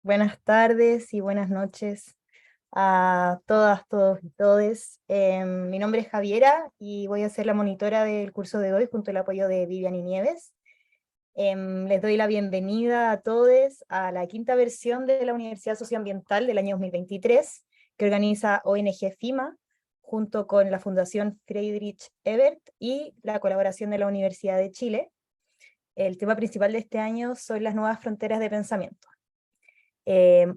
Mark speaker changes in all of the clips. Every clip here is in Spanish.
Speaker 1: Buenas tardes y buenas noches a todas, todos y todes. Mi nombre es Javiera y voy a ser la monitora del curso de hoy junto al apoyo de Vivian y Nieves. Les doy la bienvenida a todos a la quinta versión de la Universidad Socioambiental del año 2023 que organiza ONG FIMA junto con la Fundación Friedrich Ebert y la colaboración de la Universidad de Chile. El tema principal de este año son las nuevas fronteras de pensamiento.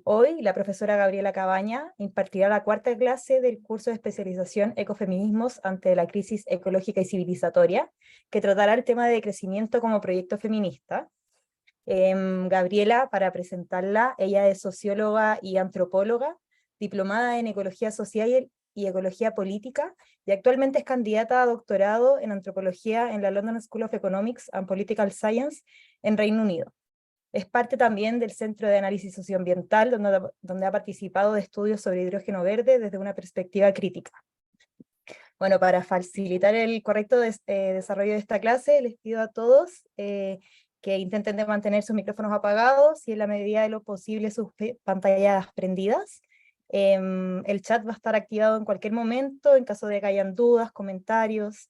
Speaker 1: Hoy la profesora Gabriela Cabaña impartirá la cuarta clase del curso de especialización Ecofeminismos ante la crisis ecológica y civilizatoria, que tratará el tema de crecimiento como proyecto feminista. Gabriela, para presentarla, ella es socióloga y antropóloga, diplomada en ecología social y ecología política, y actualmente es candidata a doctorado en antropología en la London School of Economics and Political Science en Reino Unido. Es parte también del Centro de Análisis Socioambiental, donde ha participado de estudios sobre hidrógeno verde desde una perspectiva crítica. Bueno, para facilitar el correcto desarrollo de esta clase, les pido a todos que intenten de mantener sus micrófonos apagados y en la medida de lo posible sus pantallas prendidas. El chat va a estar activado en cualquier momento, en caso de que hayan dudas, comentarios.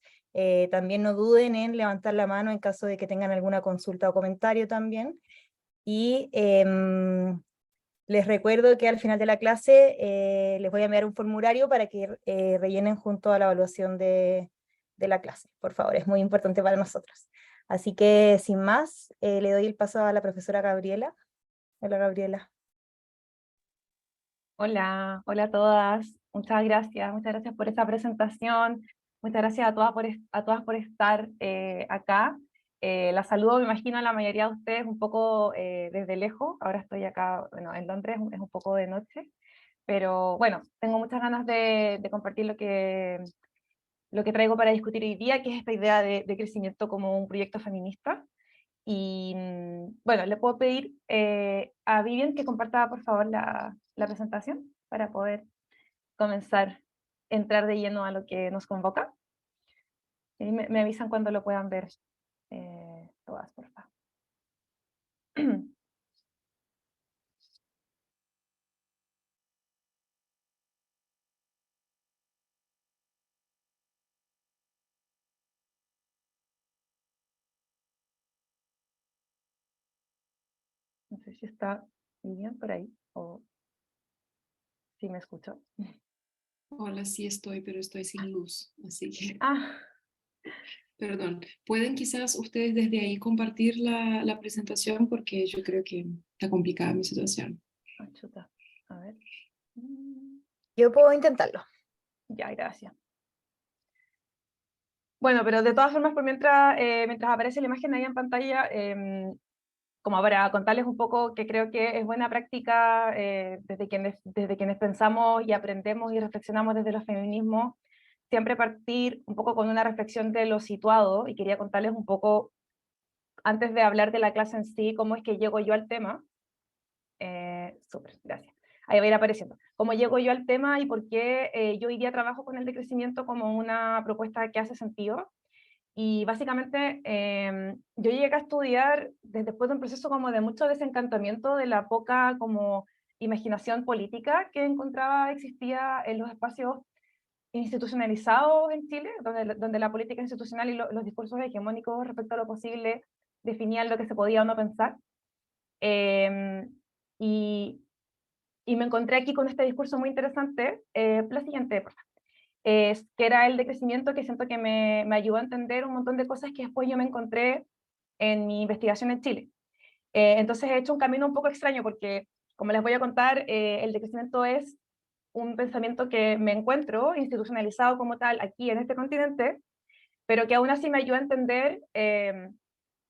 Speaker 1: También no duden en levantar la mano en caso de que tengan alguna consulta o comentario también. Y les recuerdo que al final de la clase les voy a enviar un formulario para que rellenen junto a la evaluación de la clase. Por favor, es muy importante para nosotros. Así que sin más, le doy el paso a la profesora Gabriela. Hola Gabriela.
Speaker 2: Hola, hola a todas. Muchas gracias por esta presentación. Muchas gracias a todas a todas por estar acá. La saludo, me imagino, a la mayoría de ustedes un poco desde lejos. Ahora estoy acá, bueno, en Londres, es un poco de noche, pero bueno, tengo muchas ganas de compartir lo que traigo para discutir hoy día, que es esta idea de crecimiento como un proyecto feminista. Y bueno, le puedo pedir a Vivian que comparta por favor la presentación para poder comenzar a entrar de lleno a lo que nos convoca. Y me avisan cuando lo puedan ver todas, por favor. No sé si está Vivian por ahí o si me escucho.
Speaker 3: Hola, sí estoy, pero estoy sin luz, así que,
Speaker 2: Ah,
Speaker 3: perdón. ¿Pueden quizás ustedes desde ahí compartir la presentación? Porque yo creo que está complicada mi situación.
Speaker 2: chuta. A ver.
Speaker 1: Yo puedo intentarlo.
Speaker 2: Ya, gracias. Bueno, pero de todas formas, por mientras aparece la imagen ahí en pantalla, como para contarles un poco que creo que es buena práctica desde quienes pensamos y aprendemos y reflexionamos desde los feminismos, siempre partir un poco con una reflexión de lo situado, y quería contarles un poco, antes de hablar de la clase en sí, cómo es que llego yo al tema. Súper, gracias. Ahí va a ir apareciendo. Cómo llego yo al tema y por qué yo hoy día trabajo con el decrecimiento como una propuesta que hace sentido. Y básicamente yo llegué a estudiar después de un proceso como de mucho desencantamiento de la poca como imaginación política que encontraba existía en los espacios institucionalizados en Chile, donde la política institucional y los discursos hegemónicos respecto a lo posible definían lo que se podía o no pensar. Eh, y, y me encontré aquí con este discurso muy interesante, la siguiente, que era el de crecimiento, que siento que me ayudó a entender un montón de cosas que después yo me encontré en mi investigación en Chile. Entonces he hecho un camino un poco extraño porque, como les voy a contar, el decrecimiento es un pensamiento que me encuentro institucionalizado como tal aquí en este continente, pero que aún así me ayuda a entender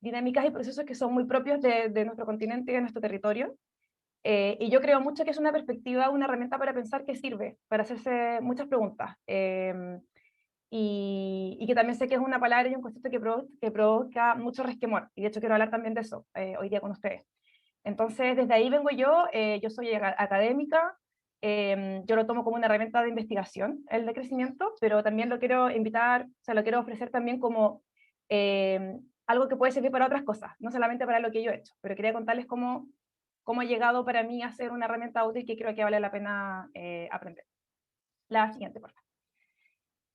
Speaker 2: dinámicas y procesos que son muy propios de nuestro continente y de nuestro territorio. Y yo creo mucho que es una perspectiva, una herramienta para pensar que sirve, para hacerse muchas preguntas. Y que también sé que es una palabra y un concepto que provoca mucho resquemor. Y de hecho quiero hablar también de eso hoy día con ustedes. Entonces, desde ahí vengo yo soy académica, yo lo tomo como una herramienta de investigación, el de crecimiento, pero también lo quiero invitar, o sea, lo quiero ofrecer también como algo que puede servir para otras cosas, no solamente para lo que yo he hecho, pero quería contarles cómo cómo ha llegado para mí a ser una herramienta útil que creo que vale la pena aprender. La siguiente, por favor.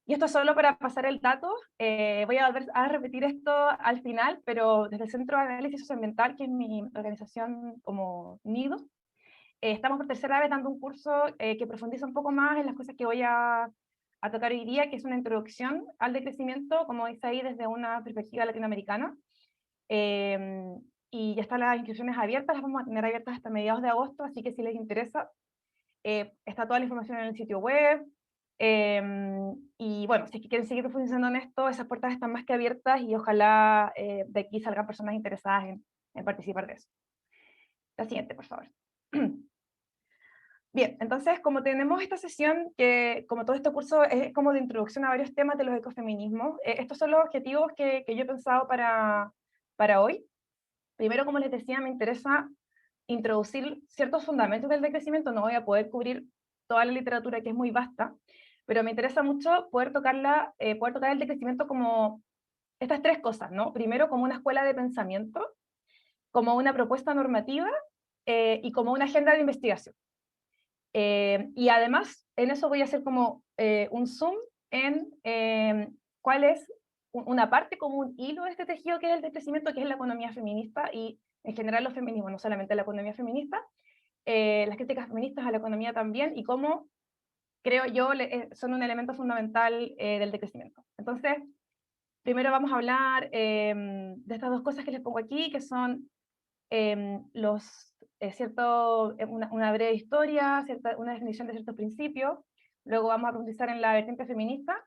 Speaker 2: Y esto solo para pasar el dato, voy a volver a repetir esto al final, pero desde el Centro de Análisis Socioambiental, que es mi organización como nido, estamos por tercera vez dando un curso que profundiza un poco más en las cosas que voy a tocar hoy día, que es una introducción al decrecimiento, como dice ahí, desde una perspectiva latinoamericana. Y ya están las inscripciones abiertas, las vamos a tener abiertas hasta mediados de agosto, así que si les interesa, está toda la información en el sitio web. Y bueno, si es que quieren seguir profundizando en esto, esas puertas están más que abiertas y ojalá de aquí salgan personas interesadas en participar de eso. La siguiente, por favor. Bien, entonces, como tenemos esta sesión, que como todo este curso es como de introducción a varios temas de los ecofeminismos, estos son los objetivos que yo he pensado para hoy. Primero, como les decía, me interesa introducir ciertos fundamentos del decrecimiento. No voy a poder cubrir toda la literatura, que es muy vasta, pero me interesa mucho poder tocar el decrecimiento como estas tres cosas, ¿no? Primero, como una escuela de pensamiento, como una propuesta normativa y como una agenda de investigación. Y además, en eso voy a hacer como un zoom en cuál es una parte, como un hilo de este tejido que es el decrecimiento, que es la economía feminista y en general los feminismos, no solamente la economía feminista, las críticas feministas a la economía también, y cómo, creo yo, son un elemento fundamental del decrecimiento. Entonces, primero vamos a hablar de estas dos cosas que les pongo aquí, que son una breve historia, una definición de ciertos principios, luego vamos a profundizar en la vertiente feminista,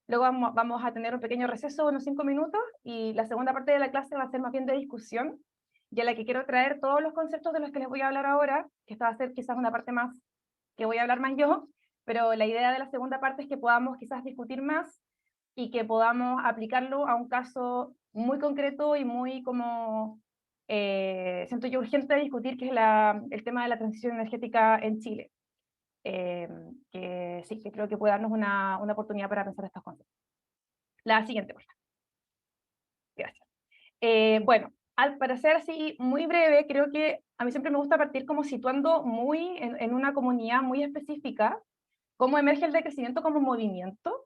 Speaker 2: luego vamos a tener un pequeño receso, unos 5 minutos, y la segunda parte de la clase va a ser más bien de discusión, y a la que quiero traer todos los conceptos de los que les voy a hablar ahora, que esta va a ser quizás una parte más que voy a hablar más yo, pero la idea de la segunda parte es que podamos quizás discutir más y que podamos aplicarlo a un caso muy concreto y muy como siento yo urgente de discutir, que es el tema de la transición energética en Chile. Que sí, que creo que puede darnos una oportunidad para pensar estos conceptos. La siguiente, por favor. Gracias. Bueno, para ser así muy breve, creo que a mí siempre me gusta partir como situando muy en una comunidad muy específica cómo emerge el decrecimiento como movimiento,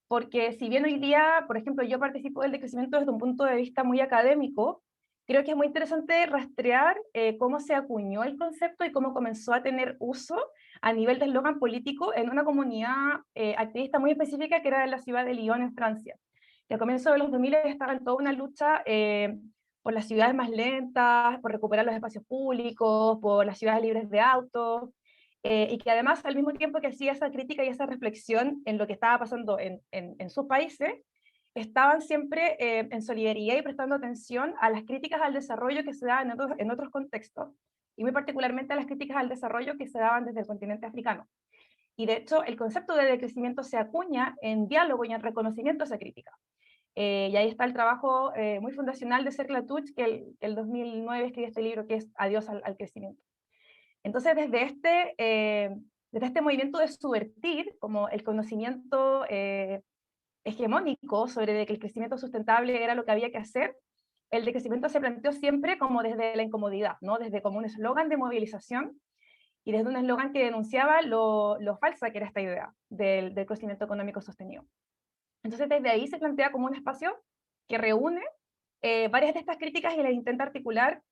Speaker 2: porque si bien hoy día, por ejemplo, yo participo del decrecimiento desde un punto de vista muy académico, creo que es muy interesante rastrear cómo se acuñó el concepto y cómo comenzó a tener uso a nivel de eslogan político en una comunidad activista muy específica que era en la ciudad de Lyon, en Francia. Que al comienzo de los 2000 estaba en toda una lucha por las ciudades más lentas, por recuperar los espacios públicos, por las ciudades libres de autos, y que además al mismo tiempo que hacía esa crítica y esa reflexión en lo que estaba pasando en sus países, estaban siempre en solidaridad y prestando atención a las críticas al desarrollo que se daban en otros contextos, y muy particularmente a las críticas al desarrollo que se daban desde el continente africano. Y de hecho, el concepto de decrecimiento se acuña en diálogo y en reconocimiento a esa crítica. Y ahí está el trabajo muy fundacional de Cercle Latuche, que el 2009 escribió este libro que es Adiós al crecimiento. Entonces, desde este movimiento de subvertir como el conocimiento hegemónico sobre que el crecimiento sustentable era lo que había que hacer, el decrecimiento se planteó siempre como desde la incomodidad, ¿no? Desde como un eslogan de movilización y desde un eslogan que denunciaba lo falsa que era esta idea del crecimiento económico sostenido. Entonces, desde ahí se plantea como un espacio que reúne varias de estas críticas y las intenta articular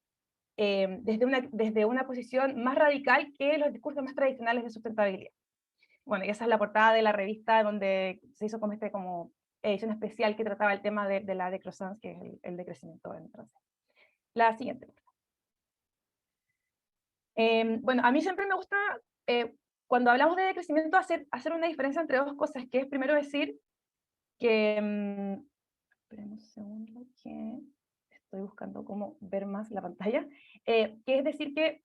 Speaker 2: desde una posición más radical que los discursos más tradicionales de sustentabilidad. Bueno, y esa es la portada de la revista donde se hizo como edición especial que trataba el tema de la décroissance, que es el decrecimiento en francés. La siguiente. Bueno, a mí siempre me gusta, cuando hablamos de decrecimiento, hacer una diferencia entre dos cosas, que es primero decir que, esperen un segundo, que estoy buscando cómo ver más la pantalla, que es decir que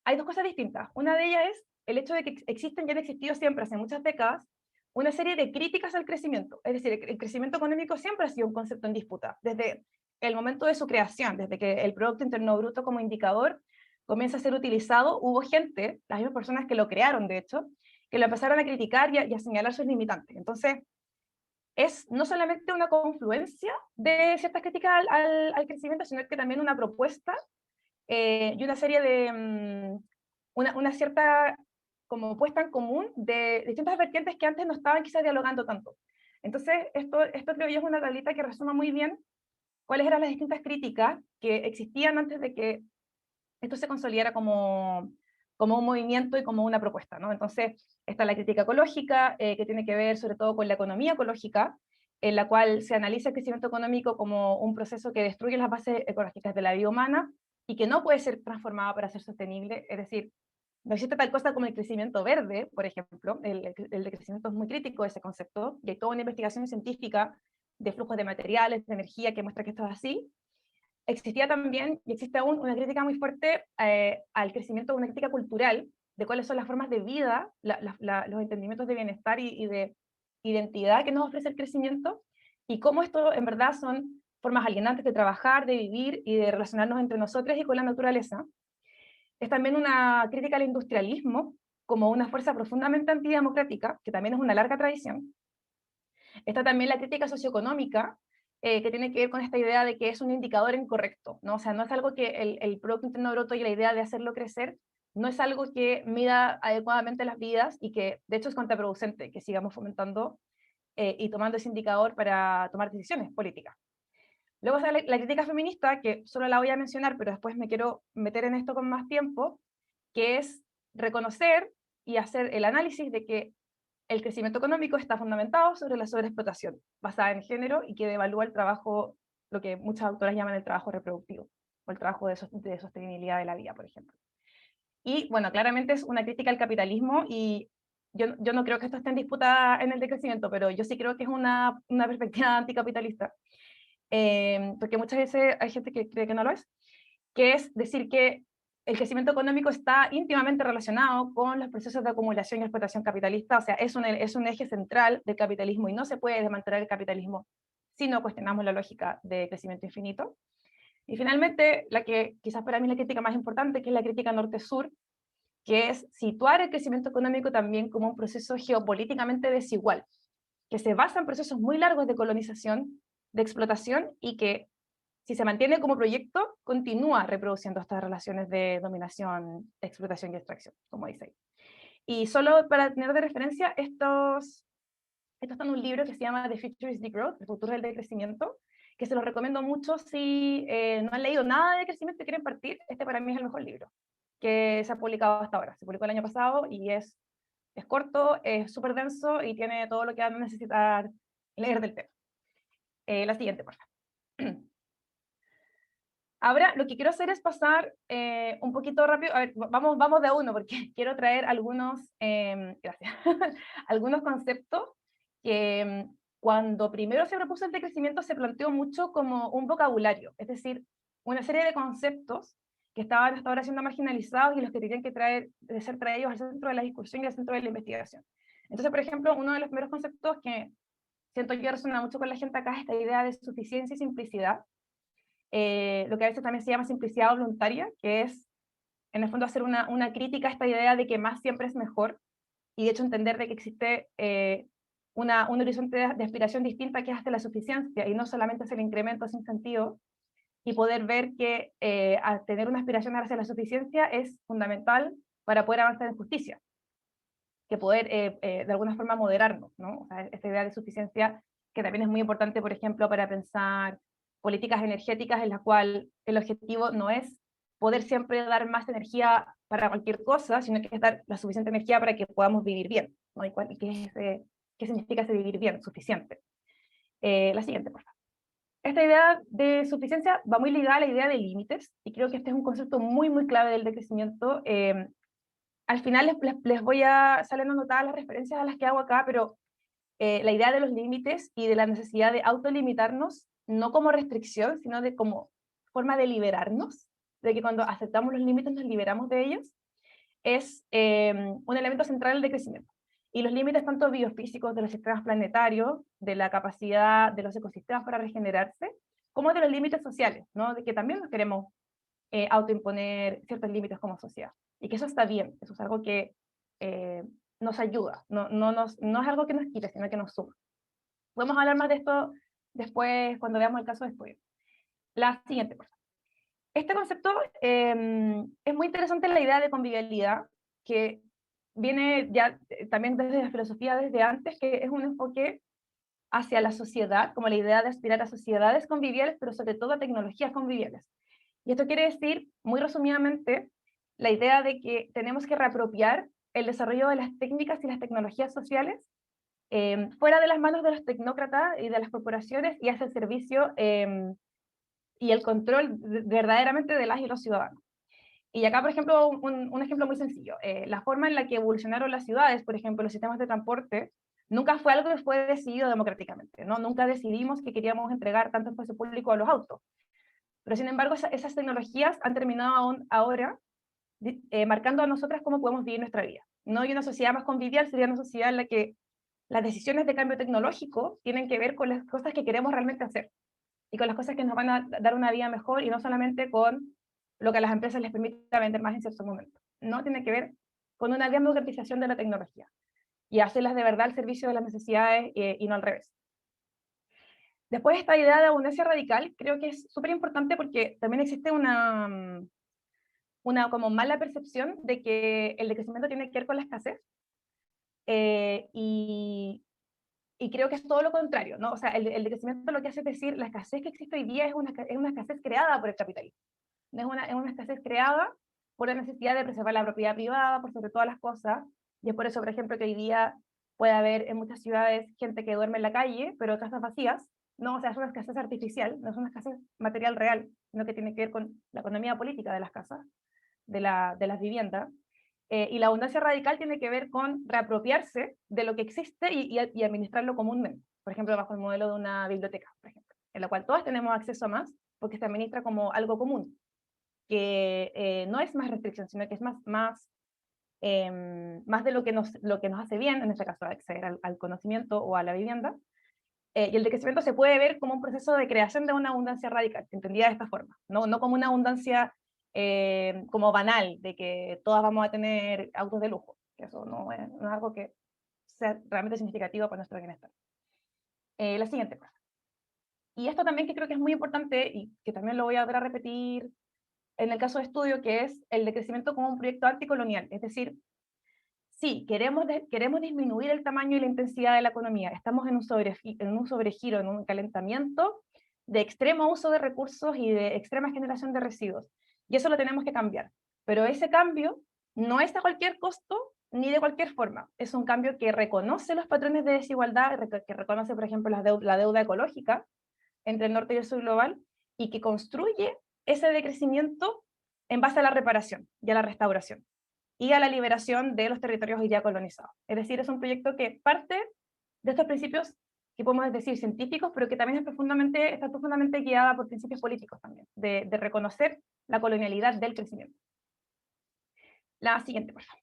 Speaker 2: hay dos cosas distintas. Una de ellas es el hecho de que existen y han existido siempre, hace muchas décadas, una serie de críticas al crecimiento. Es decir, el crecimiento económico siempre ha sido un concepto en disputa, desde el momento de su creación, desde que el Producto Interno Bruto como indicador comienza a ser utilizado, hubo gente, las mismas personas que lo crearon, de hecho, que lo empezaron a criticar y a señalar sus limitantes. Entonces, es no solamente una confluencia de ciertas críticas al crecimiento, sino que también una propuesta y una serie de, una cierta como puesta en común de distintas vertientes que antes no estaban quizás dialogando tanto. Entonces, esto creo yo es una tablita que resuma muy bien cuáles eran las distintas críticas que existían antes de que esto se consolidara como un movimiento y como una propuesta, ¿no? Entonces, está la crítica ecológica, que tiene que ver sobre todo con la economía ecológica, en la cual se analiza el crecimiento económico como un proceso que destruye las bases ecológicas de la vida humana y que no puede ser transformado para ser sostenible, es decir, no existe tal cosa como el crecimiento verde, por ejemplo, el decrecimiento es muy crítico de ese concepto, y hay toda una investigación científica de flujos de materiales, de energía, que muestra que esto es así. Existía también, y existe aún, una crítica muy fuerte al crecimiento, una crítica cultural, de cuáles son las formas de vida, los entendimientos de bienestar y de identidad que nos ofrece el crecimiento, y cómo esto en verdad son formas alienantes de trabajar, de vivir y de relacionarnos entre nosotros y con la naturaleza. Es también una crítica al industrialismo como una fuerza profundamente antidemocrática, que también es una larga tradición. Está también la crítica socioeconómica, que tiene que ver con esta idea de que es un indicador incorrecto, ¿no? O sea, no es algo que el Producto Interno Bruto y la idea de hacerlo crecer, no es algo que mida adecuadamente las vidas y que de hecho es contraproducente que sigamos fomentando y tomando ese indicador para tomar decisiones políticas. Luego está la crítica feminista, que solo la voy a mencionar, pero después me quiero meter en esto con más tiempo, que es reconocer y hacer el análisis de que el crecimiento económico está fundamentado sobre la sobreexplotación, basada en género y que devalúa el trabajo, lo que muchas autoras llaman el trabajo reproductivo, o el trabajo de sostenibilidad de la vida, por ejemplo. Y bueno, claramente es una crítica al capitalismo y yo no creo que esto esté en disputa en el decrecimiento, pero yo sí creo que es una perspectiva anticapitalista, porque muchas veces hay gente que cree que no lo es, que es decir que el crecimiento económico está íntimamente relacionado con los procesos de acumulación y explotación capitalista, o sea, es un eje central del capitalismo y no se puede desmantelar el capitalismo si no cuestionamos la lógica de crecimiento infinito. Y finalmente, la que quizás para mí es la crítica más importante, que es la crítica norte-sur, que es situar el crecimiento económico también como un proceso geopolíticamente desigual, que se basa en procesos muy largos de colonización, de explotación, y que si se mantiene como proyecto, continúa reproduciendo estas relaciones de dominación, explotación y extracción, como dice ahí. Y solo para tener de referencia, esto está en un libro que se llama The Future is Degrowth, el futuro del decrecimiento, que se los recomiendo mucho si no han leído nada de crecimiento y quieren partir. Este para mí es el mejor libro que se ha publicado hasta ahora. Se publicó el año pasado y es corto, es súper denso y tiene todo lo que van a necesitar leer del tema. La siguiente, por favor. Ahora lo que quiero hacer es pasar un poquito rápido, a ver, vamos de a uno, porque quiero traer algunos, gracias, algunos conceptos que cuando primero se propuso el decrecimiento se planteó mucho como un vocabulario, es decir, una serie de conceptos que estaban hasta ahora siendo marginalizados y los que tenían que ser traídos al centro de la discusión y al centro de la investigación. Entonces, por ejemplo, uno de los primeros conceptos que siento yo resuena mucho con la gente acá es esta idea de suficiencia y simplicidad, lo que a veces también se llama simplicidad voluntaria, que es en el fondo hacer una crítica a esta idea de que más siempre es mejor, y de hecho entender de que existe un horizonte de aspiración distinta que es hasta la suficiencia, y no solamente es el incremento sin sentido, y poder ver que tener una aspiración hacia la suficiencia es fundamental para poder avanzar en justicia, que poder de alguna forma moderarnos, ¿no? O sea, esta idea de suficiencia que también es muy importante, por ejemplo, para pensar políticas energéticas en las cuales el objetivo no es poder siempre dar más energía para cualquier cosa, sino que es dar la suficiente energía para que podamos vivir bien, ¿no? ¿Qué significa ese vivir bien? Suficiente. La siguiente, por favor. Esta idea de suficiencia va muy ligada a la idea de límites, y creo que este es un concepto muy, muy clave del decrecimiento. Al final les voy a salen anotadas las referencias a las que hago acá, pero la idea de los límites y de la necesidad de autolimitarnos, no como restricción, sino de como forma de liberarnos, de que cuando aceptamos los límites nos liberamos de ellos, es un elemento central del decrecimiento. Y los límites tanto biofísicos de los sistemas planetarios, de la capacidad de los ecosistemas para regenerarse, como de los límites sociales, ¿no? De que también nos queremos autoimponer ciertos límites como sociedad. Y que eso está bien, eso es algo que nos ayuda, no es algo que nos quite, sino que nos suma. Podemos hablar más de esto después, cuando veamos el caso de estudio. La siguiente, por favor. Este concepto es muy interesante, la idea de convivialidad, que viene ya también desde la filosofía desde antes, que es un enfoque hacia la sociedad, como la idea de aspirar a sociedades conviviales, pero sobre todo a tecnologías conviviales. Y esto quiere decir, muy resumidamente, la idea de que tenemos que reapropiar el desarrollo de las técnicas y las tecnologías sociales fuera de las manos de los tecnócratas y de las corporaciones y hacia el servicio y el control verdaderamente de las y los ciudadanos. Y acá, por ejemplo, un ejemplo muy sencillo. La forma en la que evolucionaron las ciudades, por ejemplo, los sistemas de transporte, nunca fue algo que fue decidido democráticamente, ¿no? Nunca decidimos que queríamos entregar tanto espacio público a los autos. Pero sin embargo, esas tecnologías han terminado ahora marcando a nosotras cómo podemos vivir nuestra vida. No hay una sociedad más convivial, sería una sociedad en la que las decisiones de cambio tecnológico tienen que ver con las cosas que queremos realmente hacer y con las cosas que nos van a dar una vida mejor y no solamente con lo que a las empresas les permita vender más en ciertos momentos. No tiene que ver con una democratización de la tecnología y hacerlas de verdad al servicio de las necesidades y no al revés. Después, esta idea de abundancia radical creo que es súper importante porque también existe una como mala percepción de que el decrecimiento tiene que ver con la escasez y creo que es todo lo contrario, ¿no? O sea, el decrecimiento lo que hace es decir, la escasez que existe hoy día es una escasez creada por el capitalismo. No es una escasez creada por la necesidad de preservar la propiedad privada, por sobre todas las cosas, y es por eso, por ejemplo, que hoy día puede haber en muchas ciudades gente que duerme en la calle, pero casas vacías, no, o sea, es una escasez artificial, no es una escasez material real, sino que tiene que ver con la economía política de las casas, de las viviendas, y la abundancia radical tiene que ver con reapropiarse de lo que existe y administrarlo comúnmente, por ejemplo, bajo el modelo de una biblioteca, por ejemplo, en la cual todas tenemos acceso a más, porque se administra como algo común, que no es más restricción, sino que es más de lo que nos hace bien, en este caso acceder al conocimiento o a la vivienda, y el decrecimiento se puede ver como un proceso de creación de una abundancia radical, entendida de esta forma, no como una abundancia como banal, de que todas vamos a tener autos de lujo, que eso no es algo que sea realmente significativo para nuestro bienestar. La siguiente cosa. Y esto también que creo que es muy importante y que también lo voy a volver a repetir en el caso de estudio, que es el decrecimiento como un proyecto anticolonial. Es decir, sí, queremos disminuir el tamaño y la intensidad de la economía. Estamos en un sobregiro, en un calentamiento de extremo uso de recursos y de extrema generación de residuos. Y eso lo tenemos que cambiar. Pero ese cambio no es a cualquier costo ni de cualquier forma. Es un cambio que reconoce los patrones de desigualdad, que reconoce, por ejemplo, la deuda ecológica entre el norte y el sur global, y que construye ese decrecimiento en base a la reparación y a la restauración y a la liberación de los territorios hoy día colonizados. Es decir, es un proyecto que parte de estos principios que podemos decir científicos, pero que también está profundamente guiada por principios políticos también, de reconocer la colonialidad del crecimiento. La siguiente, por favor.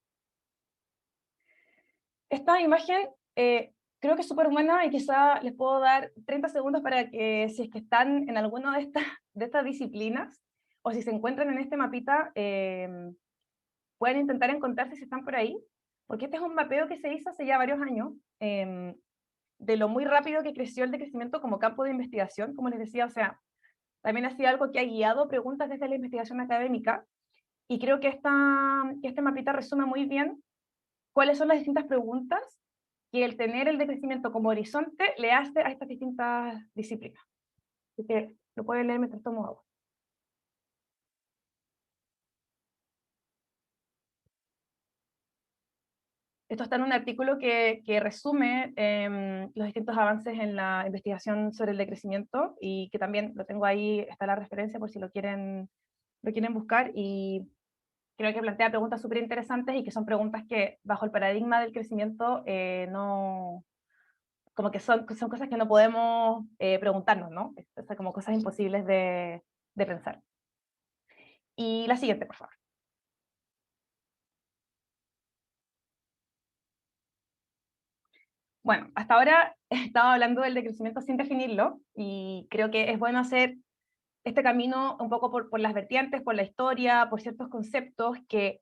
Speaker 2: Esta imagen creo que es súper buena y quizá les puedo dar 30 segundos para que, si es que están en alguna de estas disciplinas, o si se encuentran en este mapita, pueden intentar encontrarse si están por ahí, porque este es un mapeo que se hizo hace ya varios años, de lo muy rápido que creció el decrecimiento como campo de investigación, como les decía, o sea, también ha sido algo que ha guiado preguntas desde la investigación académica, y creo que este mapita resume muy bien cuáles son las distintas preguntas que el tener el decrecimiento como horizonte le hace a estas distintas disciplinas. Así que lo pueden leer mientras tomo agua. Esto está en un artículo que resume los distintos avances en la investigación sobre el decrecimiento y que también lo tengo ahí, está la referencia por si lo quieren buscar, y creo que plantea preguntas súper interesantes y que son preguntas que bajo el paradigma del crecimiento no, como que son cosas que no podemos preguntarnos, ¿no? Son como cosas imposibles de pensar. Y la siguiente, por favor. Bueno, hasta ahora estaba hablando del decrecimiento sin definirlo, y creo que es bueno hacer este camino un poco por las vertientes, por la historia, por ciertos conceptos que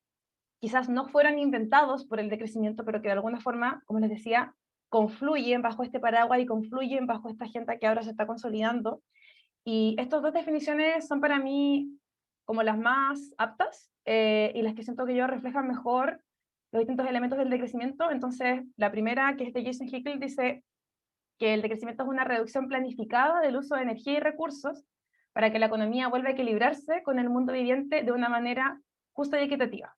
Speaker 2: quizás no fueron inventados por el decrecimiento, pero que de alguna forma, como les decía, confluyen bajo este paraguas y confluyen bajo esta agenda que ahora se está consolidando. Y estas dos definiciones son para mí como las más aptas y las que siento que yo reflejan mejor los distintos elementos del decrecimiento. Entonces, la primera, que es de Jason Hickel, dice que el decrecimiento es una reducción planificada del uso de energía y recursos para que la economía vuelva a equilibrarse con el mundo viviente de una manera justa y equitativa.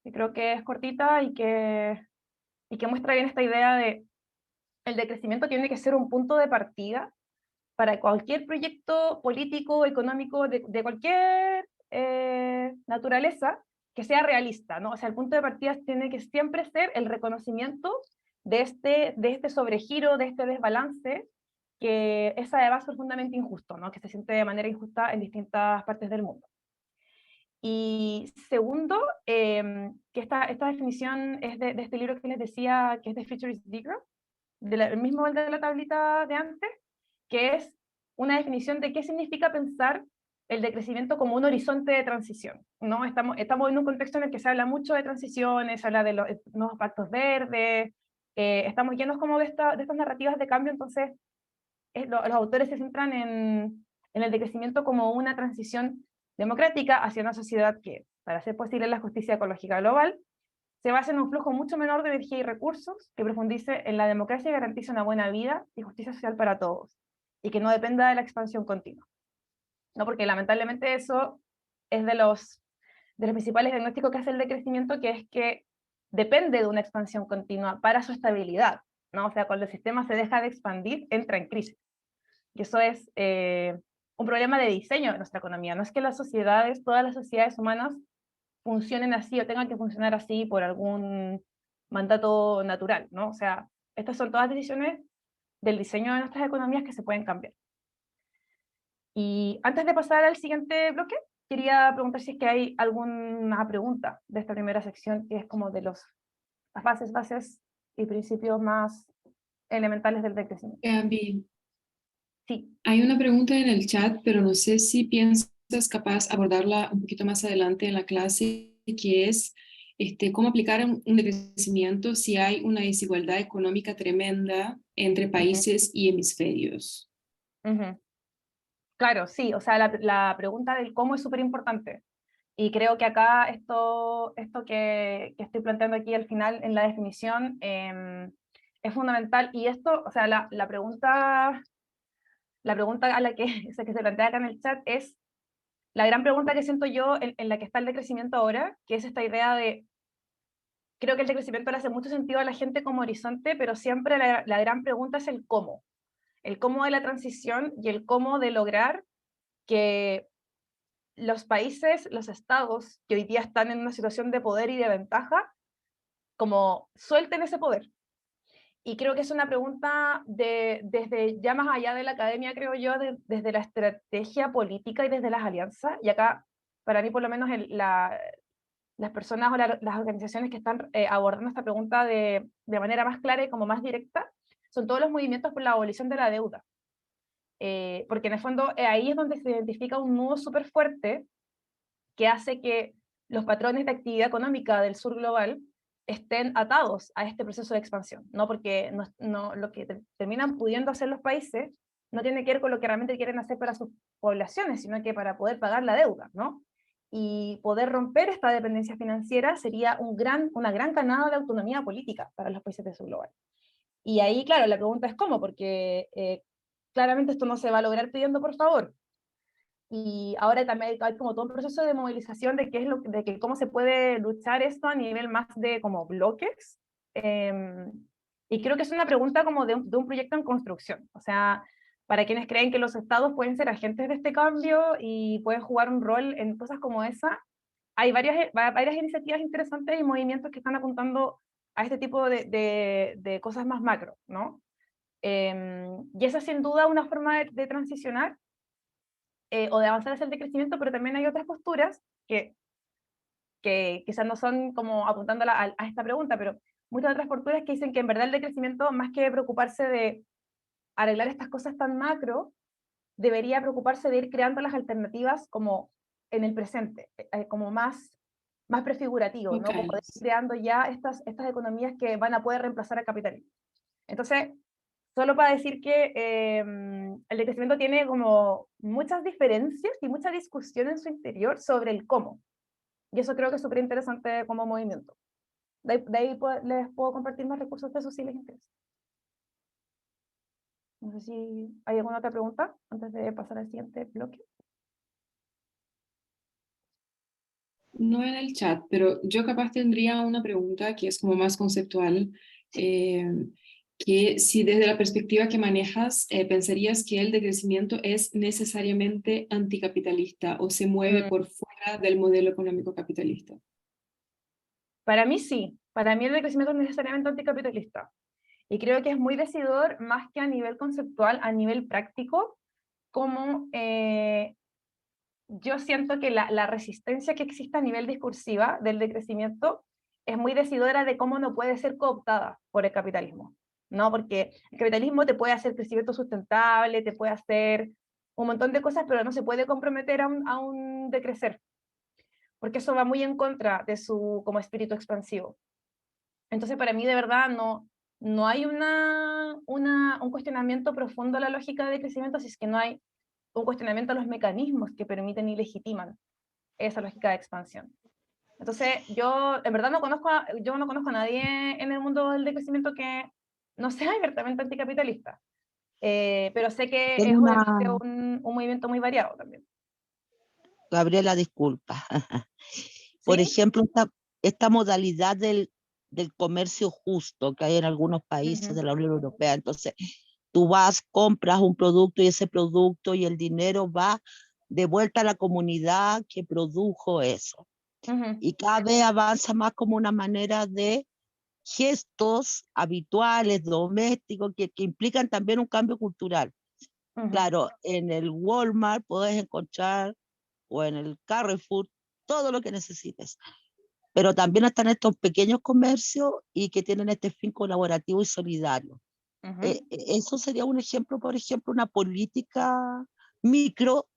Speaker 2: Y creo que es cortita y que muestra bien esta idea de el decrecimiento tiene que ser un punto de partida para cualquier proyecto político, económico, de cualquier naturaleza, que sea realista, ¿no? O sea, el punto de partida tiene que siempre ser el reconocimiento de este sobregiro, de este desbalance, que es además profundamente injusto, ¿no? Que se siente de manera injusta en distintas partes del mundo. Y segundo, que esta definición es de este libro que les decía, que es de Future is Zero, el mismo de la tablita de antes, que es una definición de qué significa pensar el decrecimiento como un horizonte de transición, ¿no? Estamos en un contexto en el que se habla mucho de transiciones, se habla de los nuevos pactos verdes, estamos llenos como de estas narrativas de cambio. Entonces los autores se centran en el decrecimiento como una transición democrática hacia una sociedad que, para hacer posible la justicia ecológica global, se basa en un flujo mucho menor de energía y recursos, que profundice en la democracia y garantice una buena vida y justicia social para todos, y que no dependa de la expansión continua. ¿No? Porque lamentablemente eso es de los principales diagnósticos que hace el decrecimiento, que es que depende de una expansión continua para su estabilidad, ¿no? O sea, cuando el sistema se deja de expandir, entra en crisis. Y eso es un problema de diseño de nuestra economía. No es que todas las sociedades humanas funcionen así o tengan que funcionar así por algún mandato natural, ¿no? O sea, estas son todas decisiones del diseño de nuestras economías que se pueden cambiar. Y antes de pasar al siguiente bloque, quería preguntar si es que hay alguna pregunta de esta primera sección, que es como de las bases y principios más elementales del decrecimiento.
Speaker 3: Gaby,
Speaker 2: Sí.
Speaker 3: hay una pregunta en el chat, pero no sé si piensas capaz abordarla un poquito más adelante en la clase, que es cómo aplicar un decrecimiento si hay una desigualdad económica tremenda entre países y hemisferios.
Speaker 2: Uh-huh. Claro, sí, o sea, la pregunta del cómo es súper importante. Y creo que acá esto que estoy planteando aquí al final en la definición es fundamental. Y esto, o sea, la pregunta a la que, que se plantea acá en el chat es la gran pregunta que siento yo en la que está el decrecimiento ahora, que es esta idea de, creo que el decrecimiento le hace mucho sentido a la gente como horizonte, pero siempre la gran pregunta es el cómo de la transición y el cómo de lograr que los países, los estados que hoy día están en una situación de poder y de ventaja, como suelten ese poder. Y creo que es una pregunta desde ya más allá de la academia, creo yo, desde la estrategia política y desde las alianzas. Y acá, para mí, por lo menos, las personas o las organizaciones que están abordando esta pregunta de manera más clara y como más directa, son todos los movimientos por la abolición de la deuda. Porque en el fondo ahí es donde se identifica un nudo súper fuerte que hace que los patrones de actividad económica del sur global estén atados a este proceso de expansión, ¿no? Porque lo que terminan pudiendo hacer los países no tiene que ver con lo que realmente quieren hacer para sus poblaciones, sino que para poder pagar la deuda, ¿no? Y poder romper esta dependencia financiera sería una gran canada de autonomía política para los países del sur global. Y ahí, claro, la pregunta es cómo, porque claramente esto no se va a lograr pidiendo por favor. Y ahora también hay como todo un proceso de movilización de cómo se puede luchar esto a nivel más de como bloques. Y creo que es una pregunta como de un proyecto en construcción. O sea, para quienes creen que los estados pueden ser agentes de este cambio y pueden jugar un rol en cosas como esa, hay varias iniciativas interesantes y movimientos que están apuntando a este tipo de cosas más macro, ¿no? Y esa es sin duda una forma de transicionar o de avanzar hacia el decrecimiento, pero también hay otras posturas que quizás no son como apuntando a esta pregunta, pero muchas otras posturas que dicen que en verdad el decrecimiento, más que preocuparse de arreglar estas cosas tan macro, debería preocuparse de ir creando las alternativas como en el presente, como más prefigurativo, ¿no? Como de ir
Speaker 3: Locales.
Speaker 2: creando ya estas economías que van a poder reemplazar al capitalismo. Entonces, Solo para decir que el decrecimiento tiene como muchas diferencias y mucha discusión en su interior sobre el cómo. Y eso creo que es súper interesante como movimiento. De ahí les puedo compartir más recursos de eso si les interesa. No sé si hay alguna otra pregunta antes de pasar al siguiente bloque.
Speaker 3: No en el chat, pero yo capaz tendría una pregunta que es como más conceptual, que si desde la perspectiva que manejas pensarías que el decrecimiento es necesariamente anticapitalista o se mueve
Speaker 2: Mm,
Speaker 3: por fuera del modelo económico capitalista.
Speaker 2: Para mí sí, para mí el decrecimiento es necesariamente anticapitalista. Y creo que es muy decidor, más que a nivel conceptual, a nivel práctico, como yo siento que la resistencia que existe a nivel discursiva del decrecimiento es muy decidora de cómo no puede ser cooptada por el capitalismo, ¿no? Porque el capitalismo te puede hacer crecimiento sustentable, te puede hacer un montón de cosas, pero no se puede comprometer a un decrecer, porque eso va muy en contra de su como espíritu expansivo. Entonces, para mí, de verdad, no hay un cuestionamiento profundo a la lógica de crecimiento si es que no hay un cuestionamiento a los mecanismos que permiten y legitiman esa lógica de expansión. Entonces, yo en verdad yo no conozco a nadie en el mundo del decrecimiento que no sea abiertamente anticapitalista, pero sé que es
Speaker 4: Tengo
Speaker 2: obviamente
Speaker 4: una,
Speaker 2: un movimiento muy variado también.
Speaker 4: Gabriela, disculpa. Por
Speaker 2: ¿Sí?
Speaker 4: ejemplo, esta modalidad del comercio justo que hay en algunos países
Speaker 2: Ujú,
Speaker 4: de la Unión Europea. Entonces, tú vas, compras un producto y ese producto y el dinero va de vuelta a la comunidad que produjo eso.
Speaker 2: ujú,
Speaker 4: Y cada vez avanza más como una manera de gestos habituales, domésticos, que implican también un cambio cultural.
Speaker 2: ujú,
Speaker 4: Claro, en el Walmart puedes encontrar o en el Carrefour todo lo que necesites, pero también están estos pequeños comercios y que tienen este fin colaborativo y solidario.
Speaker 2: ujú.
Speaker 4: Eso sería un ejemplo, por ejemplo, una política micro,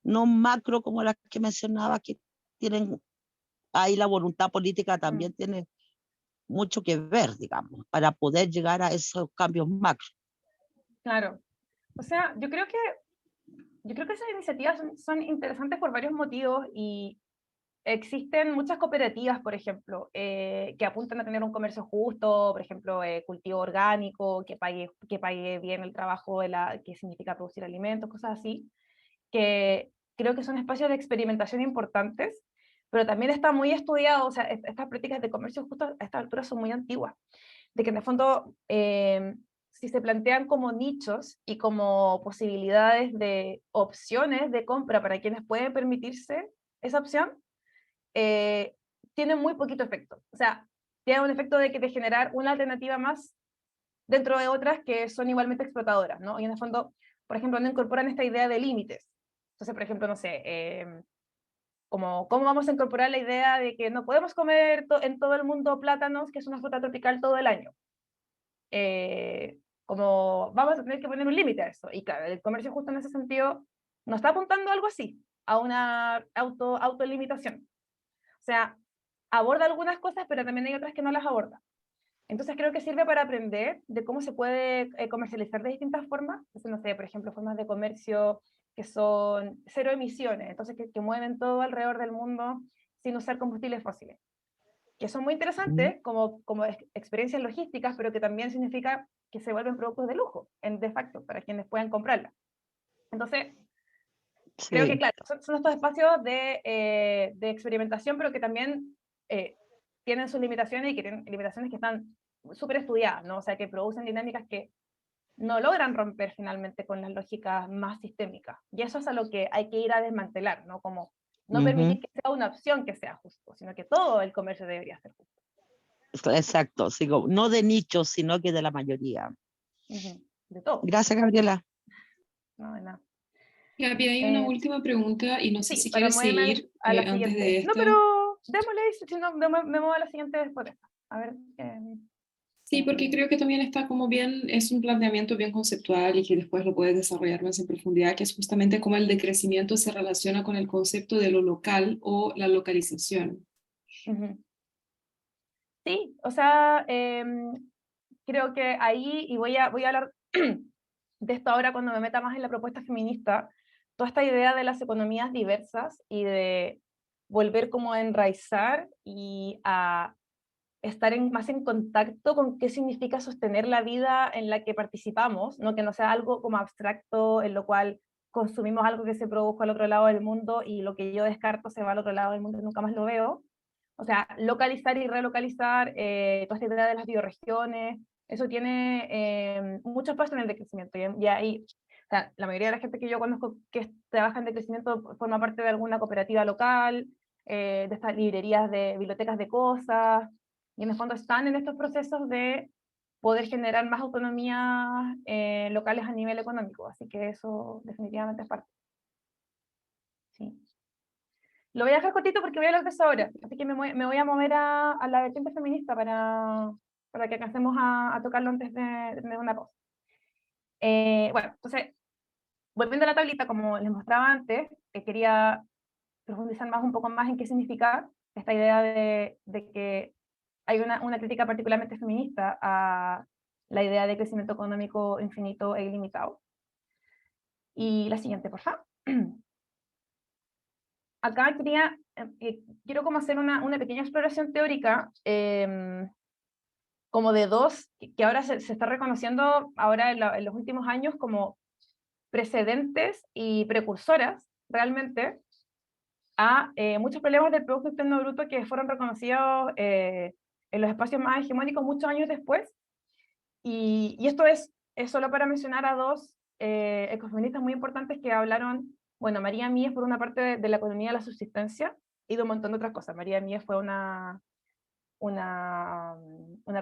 Speaker 4: no macro como las que mencionaba, que tienen ahí la voluntad política
Speaker 2: Mm,
Speaker 4: también tiene mucho que ver, digamos, para poder llegar a esos cambios macro.
Speaker 2: claro. O sea, yo creo que esas iniciativas son interesantes por varios motivos y existen muchas cooperativas, por ejemplo, que apuntan a tener un comercio justo, por ejemplo, cultivo orgánico, que pague bien el trabajo que significa producir alimentos, cosas así, que creo que son espacios de experimentación importantes, pero también está muy estudiado, o sea, estas prácticas de comercio justo a esta altura son muy antiguas, de que en el fondo, si se plantean como nichos y como posibilidades de opciones de compra para quienes pueden permitirse esa opción, eh, tiene muy poquito efecto. O sea, tiene un efecto de generar una alternativa más dentro de otras que son igualmente explotadoras, ¿no? Y en el fondo, por ejemplo, no incorporan esta idea de límites. Entonces, por ejemplo, no sé, ¿cómo vamos a incorporar la idea de que no podemos comer en todo el mundo plátanos, que es una fruta tropical, todo el año? Como vamos a tener que poner un límite a eso. Y claro, el comercio justo en ese sentido no está apuntando a algo así, a una autolimitación. O sea, aborda algunas cosas, pero también hay otras que no las aborda. Entonces creo que sirve para aprender de cómo se puede comercializar de distintas formas. Entonces, no sé, por ejemplo, formas de comercio que son cero emisiones, entonces que mueven todo alrededor del mundo sin usar combustibles fósiles, que son muy interesantes como experiencias logísticas, pero que también significa que se vuelven productos de lujo, de facto, para quienes puedan comprarlas. Entonces, creo que,
Speaker 4: Sí,
Speaker 2: claro, son estos espacios de experimentación, pero que también tienen sus limitaciones y que tienen limitaciones que están súper estudiadas, ¿no? O sea, que producen dinámicas que no logran romper finalmente con las lógicas más sistémicas. Y eso es a lo que hay que ir a desmantelar, ¿no? Como no
Speaker 4: ujú,
Speaker 2: permitir que sea una opción que sea justo, sino que todo el comercio debería ser justo.
Speaker 4: exacto, sigo, no de nichos, sino que de la mayoría.
Speaker 2: Ujú. De todo,
Speaker 4: Gracias, Gabriela.
Speaker 2: no de nada.
Speaker 3: Gaby, hay una
Speaker 2: Eh,
Speaker 3: última pregunta y no sé
Speaker 2: sí,
Speaker 3: si
Speaker 2: para
Speaker 3: quieres
Speaker 2: moverme
Speaker 3: seguir
Speaker 2: a la
Speaker 3: antes de
Speaker 2: siguiente. No,
Speaker 3: esta.
Speaker 2: pero démosle, si no, me muevo a la siguiente después de esta. A ver.
Speaker 3: Sí, porque creo que también está como bien, es un planteamiento bien conceptual y que después lo puedes desarrollar más en profundidad, que es justamente cómo el decrecimiento se relaciona con el concepto de lo local o la localización.
Speaker 2: Ujú. Sí, o sea, creo que ahí, y voy a hablar de esto ahora cuando me meta más en la propuesta feminista, toda esta idea de las economías diversas y de volver como a enraizar y a estar más en contacto con qué significa sostener la vida en la que participamos, ¿no? Que no sea algo como abstracto en lo cual consumimos algo que se produjo al otro lado del mundo y lo que yo descarto se va al otro lado del mundo y nunca más lo veo. O sea, localizar y relocalizar, toda esta idea de las bioregiones, eso tiene mucho espacio en el decrecimiento. Y ahí, o sea, la mayoría de la gente que yo conozco que trabaja en decrecimiento forma parte de alguna cooperativa local, de estas librerías de bibliotecas de cosas, y en el fondo están en estos procesos de poder generar más autonomías locales a nivel económico. Así que eso definitivamente es parte. Sí. Lo voy a dejar cortito porque voy a hablar de eso ahora, así que me voy a mover a la vertiente feminista para que alcancemos a tocarlo antes de una pausa. Bueno, entonces, volviendo a la tablita, como les mostraba antes, quería profundizar un poco más en qué significa esta idea de que hay una crítica particularmente feminista a la idea de crecimiento económico infinito e ilimitado. Y la siguiente, por favor. Acá quiero como hacer una pequeña exploración teórica, como de dos, que ahora se está reconociendo ahora en los últimos años como precedentes y precursoras, realmente, a muchos problemas del Producto Interno Bruto que fueron reconocidos en los espacios más hegemónicos muchos años después. Y esto es solo para mencionar a dos ecofeministas muy importantes que hablaron. Bueno, María Mies por una parte de la economía de la subsistencia y de un montón de otras cosas. María Mies fue una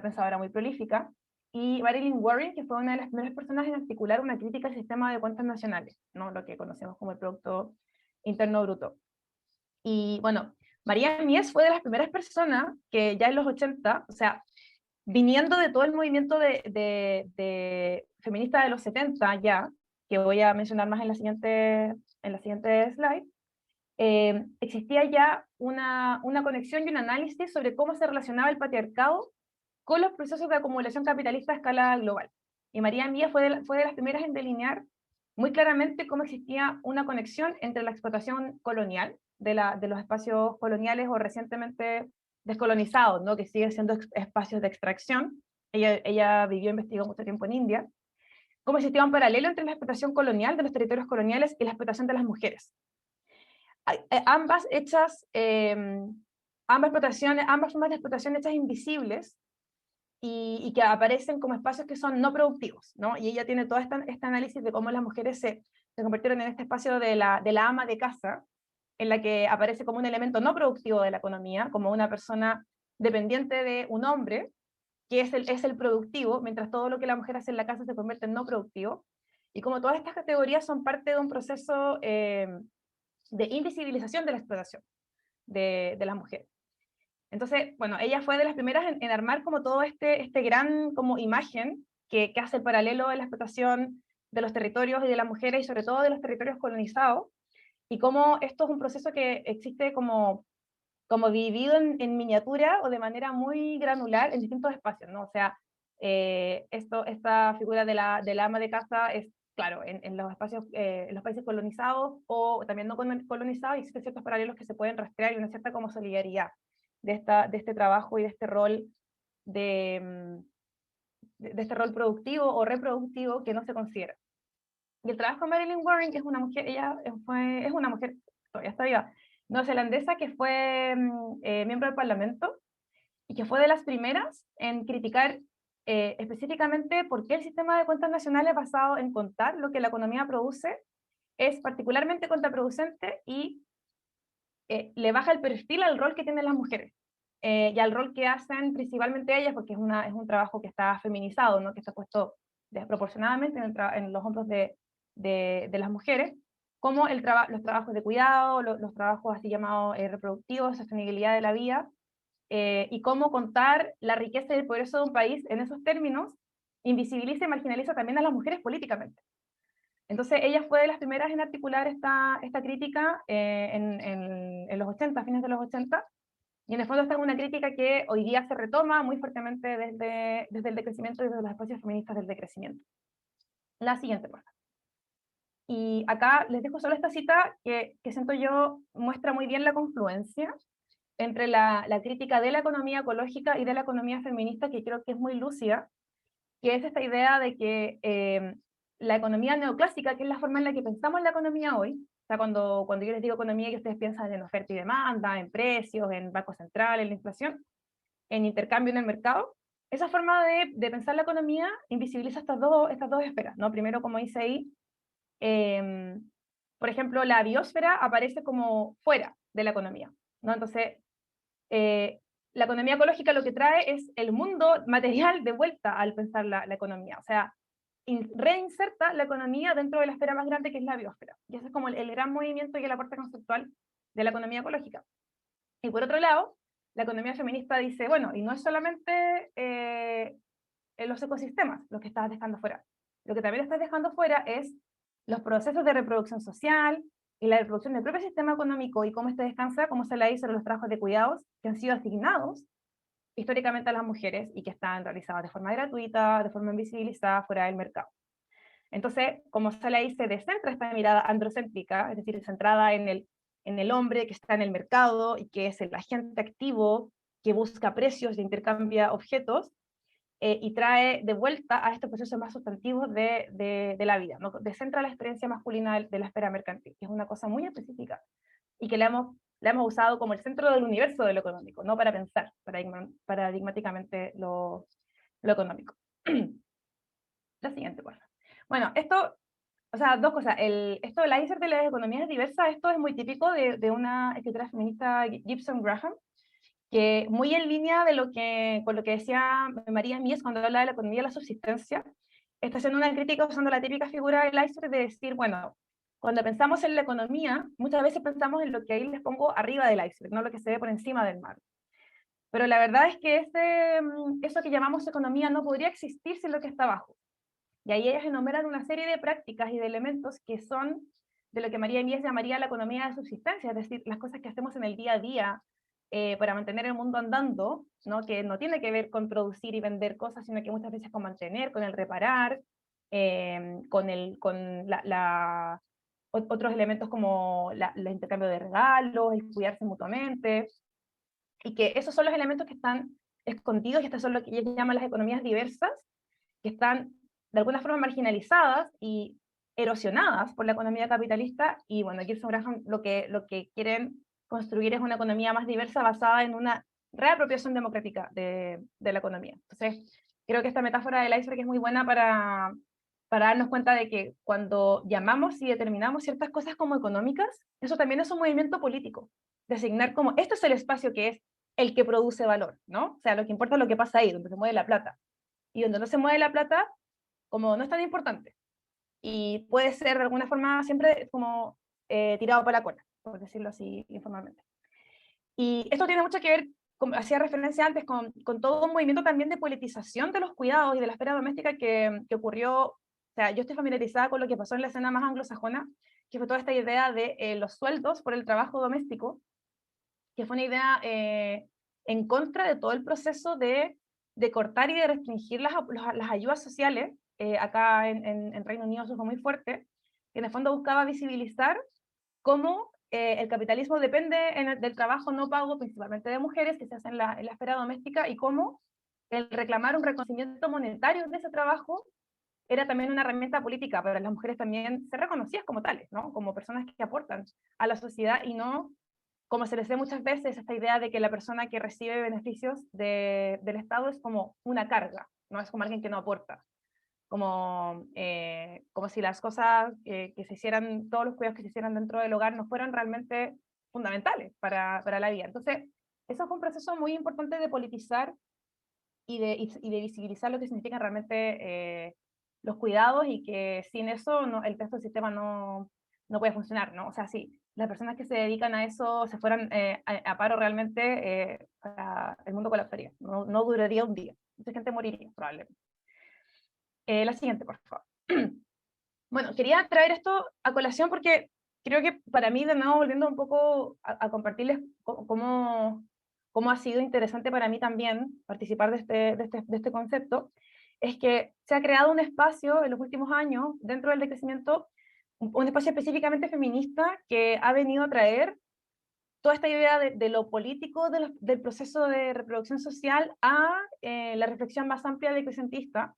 Speaker 2: pensadora muy prolífica, y Marilyn Warren, que fue una de las primeras personas en articular una crítica al sistema de cuentas nacionales, ¿no? Lo que conocemos como el Producto Interno Bruto. Y bueno, María Mies fue de las primeras personas que ya en los 80, o sea, viniendo de todo el movimiento de feminista de los 70 ya, que voy a mencionar más en la siguiente slide, existía ya una conexión y un análisis sobre cómo se relacionaba el patriarcado con los procesos de acumulación capitalista a escala global. Y María Mies fue de las primeras en delinear muy claramente cómo existía una conexión entre la explotación colonial de los espacios coloniales o recientemente descolonizados, ¿no? Que siguen siendo espacios de extracción. Ella vivió e investigó mucho tiempo en India. Cómo existía un paralelo entre la explotación colonial de los territorios coloniales y la explotación de las mujeres. Ambas formas de explotación hechas invisibles y que aparecen como espacios que son no productivos, ¿no? Y ella tiene todo este análisis de cómo las mujeres se convirtieron en este espacio de la ama de casa, en la que aparece como un elemento no productivo de la economía, como una persona dependiente de un hombre, que es el productivo, mientras todo lo que la mujer hace en la casa se convierte en no productivo, y como todas estas categorías son parte de un proceso de invisibilización de la explotación de las mujeres. Entonces, bueno, ella fue de las primeras en armar como todo este gran como imagen que hace el paralelo de la explotación de los territorios y de las mujeres y sobre todo de los territorios colonizados, y cómo esto es un proceso que existe como dividido en miniatura o de manera muy granular en distintos espacios, ¿no? O sea, esta figura de la ama de casa es, claro, en los espacios, en los países colonizados o también no colonizados, existen ciertos paralelos que se pueden rastrear y una cierta como solidaridad de este trabajo y de este rol de este rol productivo o reproductivo que no se considera. Y el trabajo de Marilyn Warren, que es una mujer, es una mujer, todavía está viva, neozelandesa, que fue miembro del Parlamento y que fue de las primeras en criticar específicamente por qué el sistema de cuentas nacionales basado en contar lo que la economía produce es particularmente contraproducente y le baja el perfil al rol que tienen las mujeres y al rol que hacen principalmente ellas, porque es un trabajo que está feminizado, ¿no? Que está puesto desproporcionadamente en los hombros de las mujeres, como los trabajos de cuidado, los trabajos así llamados reproductivos, sostenibilidad de la vida, y cómo contar la riqueza y el progreso de un país en esos términos invisibiliza y marginaliza también a las mujeres políticamente. Entonces ella fue de las primeras en articular esta crítica en los 80, fines de los 80, y en el fondo esta es una crítica que hoy día se retoma muy fuertemente desde el decrecimiento y desde los espacios feministas del decrecimiento. La siguiente, por favor. Y acá les dejo solo esta cita que siento yo muestra muy bien la confluencia entre la crítica de la economía ecológica y de la economía feminista, que creo que es muy lúcida, que es esta idea de que la economía neoclásica, que es la forma en la que pensamos la economía hoy, o sea, cuando yo les digo economía, que ustedes piensan en oferta y demanda, en precios, en banco central, en la inflación, en intercambio en el mercado, esa forma de pensar la economía invisibiliza estas dos esferas, ¿no? Primero, como dice ahí, por ejemplo, la biosfera aparece como fuera de la economía, ¿no? Entonces, la economía ecológica lo que trae es el mundo material de vuelta al pensar la economía, o sea, reinserta la economía dentro de la esfera más grande que es la biosfera, y ese es como el gran movimiento y el aporte conceptual de la economía ecológica. Y por otro lado, la economía feminista dice, bueno, y no es solamente en los ecosistemas lo que estás dejando fuera, lo que también estás dejando fuera es los procesos de reproducción social y la reproducción del propio sistema económico y cómo este descansa, cómo se le dice los trabajos de cuidados que han sido asignados históricamente a las mujeres y que están realizadas de forma gratuita, de forma invisibilizada, fuera del mercado. Entonces, como Sala se descentra esta mirada androcéntrica, es decir, centrada en el hombre que está en el mercado y que es el agente activo que busca precios e intercambia objetos, y trae de vuelta a estos procesos más sustantivos de la vida, ¿no? Descentra la experiencia masculina de la esfera mercantil, que es una cosa muy específica y que la hemos usado como el centro del universo de lo económico, no para pensar paradigmáticamente lo económico. La siguiente, por favor. Bueno, esto, o sea, dos cosas. Esto del iceberg de las economías diversas, esto es muy típico de una escritora feminista, Gibson Graham, que muy en línea con lo que decía María Mies cuando habla de la economía de la subsistencia, está haciendo una crítica usando la típica figura del iceberg de decir, bueno, cuando pensamos en la economía, muchas veces pensamos en lo que ahí les pongo arriba del iceberg, no lo que se ve por encima del mar. Pero la verdad es que eso que llamamos economía no podría existir sin lo que está abajo. Y ahí ellas enumeran una serie de prácticas y de elementos que son de lo que María Mies llamaría la economía de subsistencia, es decir, las cosas que hacemos en el día a día para mantener el mundo andando, ¿no? Que no tiene que ver con producir y vender cosas, sino que muchas veces con mantener, con el reparar, otros elementos como el intercambio de regalos, el cuidarse mutuamente, y que esos son los elementos que están escondidos, y estas son lo que ellos llaman las economías diversas, que están de alguna forma marginalizadas y erosionadas por la economía capitalista, y bueno, Gibson Graham lo que quieren construir es una economía más diversa basada en una reapropiación democrática de la economía. Entonces, creo que esta metáfora del iceberg es muy buena para darnos cuenta de que cuando llamamos y determinamos ciertas cosas como económicas, eso también es un movimiento político, designar como, esto es el espacio que es el que produce valor, ¿no? O sea, lo que importa es lo que pasa ahí, donde se mueve la plata. Y donde no se mueve la plata, como no es tan importante. Y puede ser de alguna forma siempre como tirado para la cola, por decirlo así informalmente. Y esto tiene mucho que ver, como hacía referencia antes, con todo un movimiento también de politización de los cuidados y de la esfera doméstica que ocurrió. O sea, yo estoy familiarizada con lo que pasó en la escena más anglosajona, que fue toda esta idea de los sueldos por el trabajo doméstico, que fue una idea en contra de todo el proceso de cortar y de restringir las ayudas sociales. Acá en Reino Unido eso fue muy fuerte, que en el fondo buscaba visibilizar cómo el capitalismo depende del trabajo no pago, principalmente de mujeres, que se hace en la esfera doméstica, y cómo el reclamar un reconocimiento monetario de ese trabajo era también una herramienta política, pero las mujeres también se reconocían como tales, ¿no? Como personas que aportan a la sociedad, y no como se les ve muchas veces esta idea de que la persona que recibe beneficios del Estado es como una carga, no es como alguien que no aporta, como si las cosas que se hicieran, todos los cuidados que se hicieran dentro del hogar no fueran realmente fundamentales para la vida. Entonces, eso fue un proceso muy importante de politizar y de visibilizar lo que significan realmente los cuidados, y que sin eso el resto del sistema no puede funcionar, ¿no? O sea, si las personas que se dedican a eso se fueran a paro realmente, el mundo colapsaría, no duraría un día, mucha gente moriría probablemente. La siguiente, por favor. Bueno, quería traer esto a colación porque creo que para mí, de nuevo, volviendo un poco a compartirles cómo ha sido interesante para mí también participar de este concepto, es que se ha creado un espacio en los últimos años dentro del decrecimiento, un espacio específicamente feminista que ha venido a traer toda esta idea de lo político del proceso de reproducción social a la reflexión más amplia decrecentista,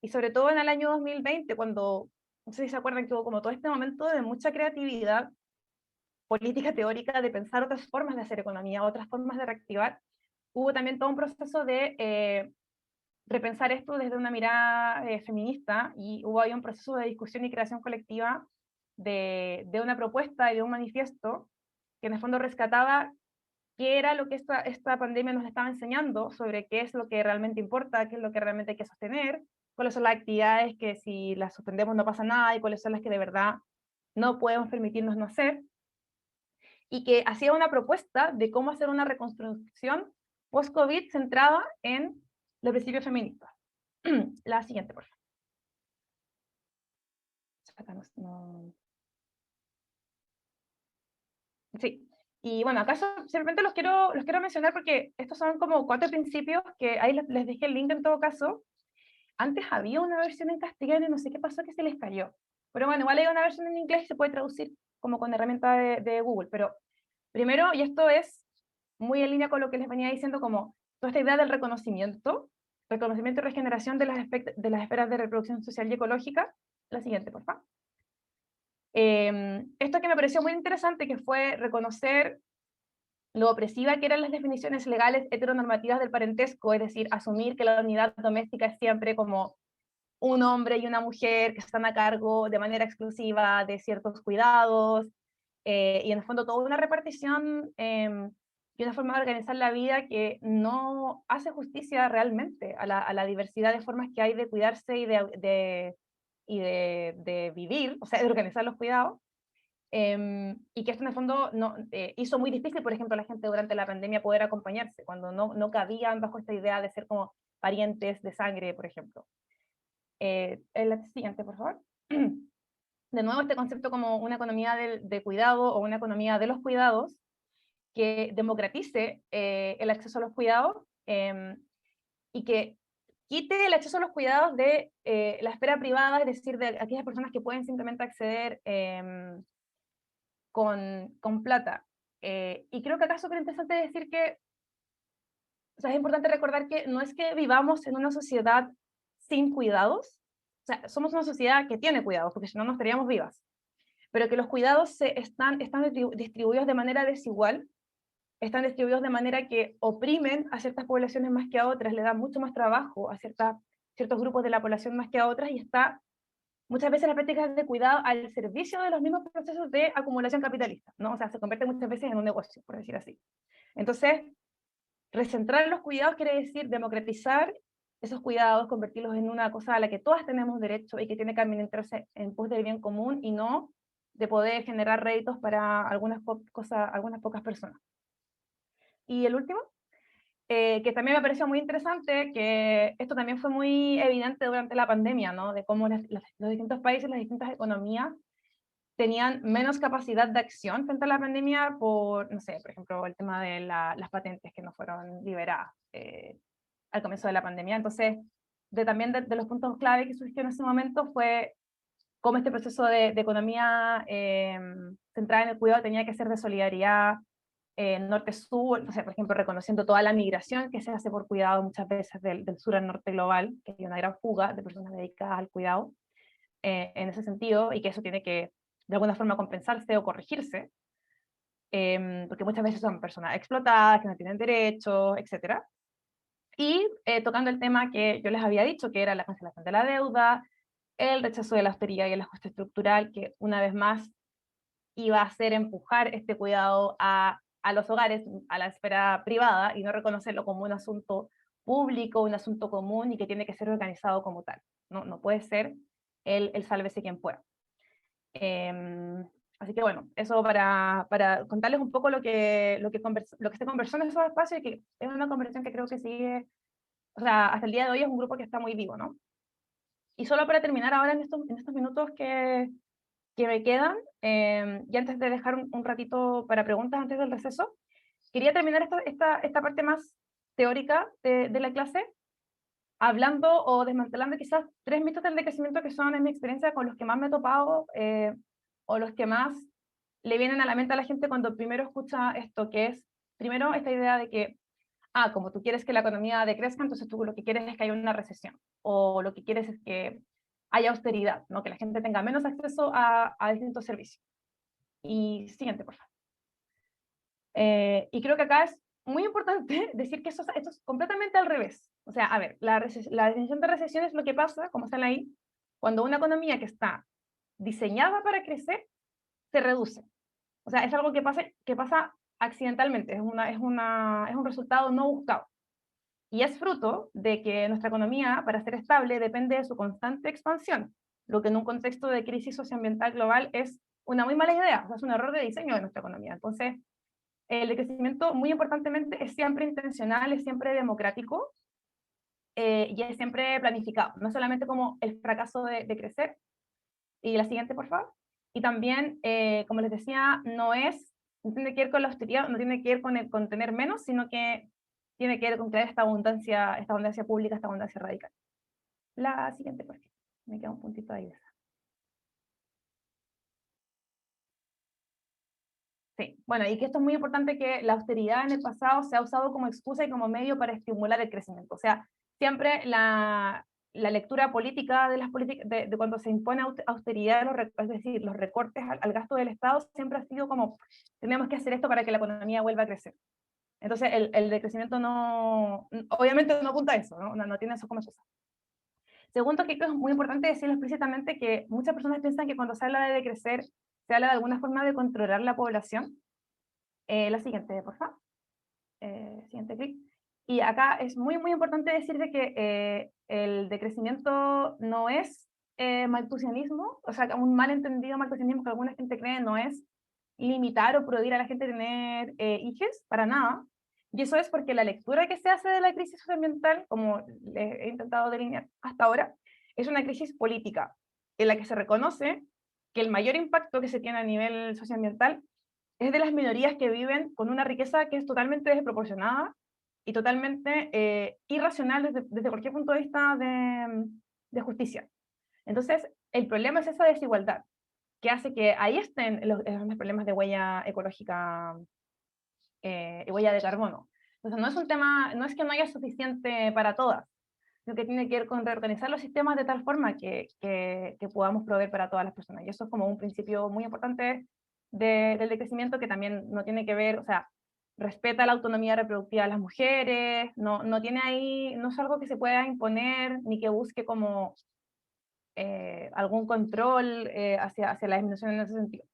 Speaker 2: y sobre todo en el año 2020, cuando, no sé si se acuerdan que hubo como todo este momento de mucha creatividad política teórica, de pensar otras formas de hacer economía, otras formas de reactivar, hubo también todo un proceso de repensar esto desde una mirada feminista, y hubo ahí un proceso de discusión y creación colectiva de una propuesta y de un manifiesto que en el fondo rescataba qué era lo que esta pandemia nos estaba enseñando sobre qué es lo que realmente importa, qué es lo que realmente hay que sostener, cuáles son las actividades que si las suspendemos no pasa nada, y cuáles son las que de verdad no podemos permitirnos no hacer, y que hacía una propuesta de cómo hacer una reconstrucción post-COVID centrada en los principios feministas. La siguiente, por favor. Acá Sí, y bueno, acá simplemente los quiero mencionar porque estos son como 4 principios que ahí les dejé el link en todo caso. Antes había una versión en castellano y no sé qué pasó, que se les cayó. Pero bueno, igual hay una versión en inglés y se puede traducir como con herramienta de Google. Pero primero, y esto es muy en línea con lo que les venía diciendo, como toda esta idea del reconocimiento y regeneración de las esferas de reproducción social y ecológica. La siguiente, por favor. Esto que me pareció muy interesante, que fue reconocer lo opresiva que eran las definiciones legales heteronormativas del parentesco, es decir, asumir que la unidad doméstica es siempre como un hombre y una mujer que están a cargo de manera exclusiva de ciertos cuidados, y en el fondo toda una repartición y una forma de organizar la vida que no hace justicia realmente a la diversidad de formas que hay de cuidarse y de vivir, o sea, de organizar los cuidados. Y que esto en el fondo hizo muy difícil, por ejemplo, a la gente durante la pandemia poder acompañarse, cuando no cabían bajo esta idea de ser como parientes de sangre, por ejemplo. La siguiente, por favor. De nuevo, este concepto como una economía de cuidado o una economía de los cuidados que democratice el acceso a los cuidados, y que quite el acceso a los cuidados de la esfera privada, es decir, de aquellas personas que pueden simplemente acceder con plata. Y creo que acá es súper interesante decir que, o sea, es importante recordar que no es que vivamos en una sociedad sin cuidados, o sea, somos una sociedad que tiene cuidados, porque si no, no estaríamos vivas, pero que los cuidados están distribuidos de manera desigual, están distribuidos de manera que oprimen a ciertas poblaciones más que a otras, le dan mucho más trabajo a ciertos grupos de la población más que a otras, y está muchas veces las prácticas de cuidado al servicio de los mismos procesos de acumulación capitalista, ¿no? O sea, se convierte muchas veces en un negocio, por decir así. Entonces, recentrar los cuidados quiere decir democratizar esos cuidados, convertirlos en una cosa a la que todas tenemos derecho y que tiene que administrarse en pos del bien común, y no de poder generar réditos para algunas pocas personas. Y el último, que también me pareció muy interesante, que esto también fue muy evidente durante la pandemia, ¿no? De cómo los distintos países, las distintas economías tenían menos capacidad de acción frente a la pandemia por, no sé, por ejemplo, el tema de las patentes que no fueron liberadas al comienzo de la pandemia. Entonces, también de los puntos clave que surgió en ese momento fue cómo este proceso de economía centrada en el cuidado tenía que ser de solidaridad norte-sur, o sea, por ejemplo, reconociendo toda la migración que se hace por cuidado muchas veces del sur al norte global, que hay una gran fuga de personas dedicadas al cuidado en ese sentido, y que eso tiene que de alguna forma compensarse o corregirse, porque muchas veces son personas explotadas, que no tienen derechos, etc. Y tocando el tema que yo les había dicho, que era la cancelación de la deuda, el rechazo de la austeridad y el ajuste estructural, que una vez más iba a hacer empujar este cuidado a los hogares, a la esfera privada, y no reconocerlo como un asunto público, un asunto común, y que tiene que ser organizado como tal. No puede ser el sálvese quien pueda. Así que bueno, eso para contarles un poco lo que se conversó en esos espacios, y que es una conversación que creo que sigue, o sea, hasta el día de hoy es un grupo que está muy vivo, ¿no? Y solo para terminar ahora en estos minutos que me quedan, y antes de dejar un ratito para preguntas antes del receso, quería terminar esta parte más teórica de la clase hablando o desmantelando quizás 3 mitos del decrecimiento que son, en mi experiencia, con los que más me he topado, o los que más le vienen a la mente a la gente cuando primero escucha esto, que es, primero, esta idea de que, como tú quieres que la economía decrezca, entonces tú lo que quieres es que haya una recesión, o lo que quieres es que haya austeridad, ¿no? Que la gente tenga menos acceso a distintos servicios. Y siguiente, por favor. Y creo que acá es muy importante decir que esto es completamente al revés. O sea, a ver, la definición de recesión es lo que pasa, como sale ahí, cuando una economía que está diseñada para crecer se reduce. O sea, es algo que pasa accidentalmente, es un resultado no buscado. Y es fruto de que nuestra economía, para ser estable, depende de su constante expansión, lo que en un contexto de crisis socioambiental global es una muy mala idea, o sea, es un error de diseño de nuestra economía. Entonces, el decrecimiento, muy importantemente, es siempre intencional, es siempre democrático, y es siempre planificado, no solamente como el fracaso de crecer. Y la siguiente, por favor. Y también, como les decía, no tiene que ver con la austeridad, no tiene que ver con tener menos, sino que tiene que ver con crear esta abundancia pública, esta abundancia radical. La siguiente, por favor. Me queda un puntito ahí. Sí, bueno, y que esto es muy importante, que la austeridad en el pasado se ha usado como excusa y como medio para estimular el crecimiento. O sea, siempre la lectura política de las políticas, de cuando se impone austeridad, es decir, los recortes al gasto del Estado, siempre ha sido como, tenemos que hacer esto para que la economía vuelva a crecer. Entonces, el decrecimiento no, obviamente no apunta a eso, no tiene eso como excusa. Segundo, que creo que es muy importante decirlo explícitamente, que muchas personas piensan que cuando se habla de decrecer, se habla de alguna forma de controlar la población. La siguiente, por favor. Siguiente clic. Y acá es muy, muy importante decir de que el decrecimiento no es maltusianismo, o sea, un malentendido maltusianismo que alguna gente cree, no es limitar o prohibir a la gente tener hijos, para nada. Y eso es porque la lectura que se hace de la crisis socioambiental, como les he intentado delinear hasta ahora, es una crisis política, en la que se reconoce que el mayor impacto que se tiene a nivel socioambiental es de las minorías que viven con una riqueza que es totalmente desproporcionada y totalmente irracional desde cualquier punto de vista de justicia. Entonces, el problema es esa desigualdad, que hace que ahí estén los problemas de huella ecológica y huella de carbono. Entonces, no es un tema, no es que no haya suficiente para todas, sino que tiene que ver con reorganizar los sistemas de tal forma que podamos proveer para todas las personas. Y eso es como un principio muy importante del decrecimiento, que también no tiene que ver, o sea, respeta la autonomía reproductiva de las mujeres, no tiene ahí, no es algo que se pueda imponer, ni que busque como algún control hacia la disminución en ese sentido.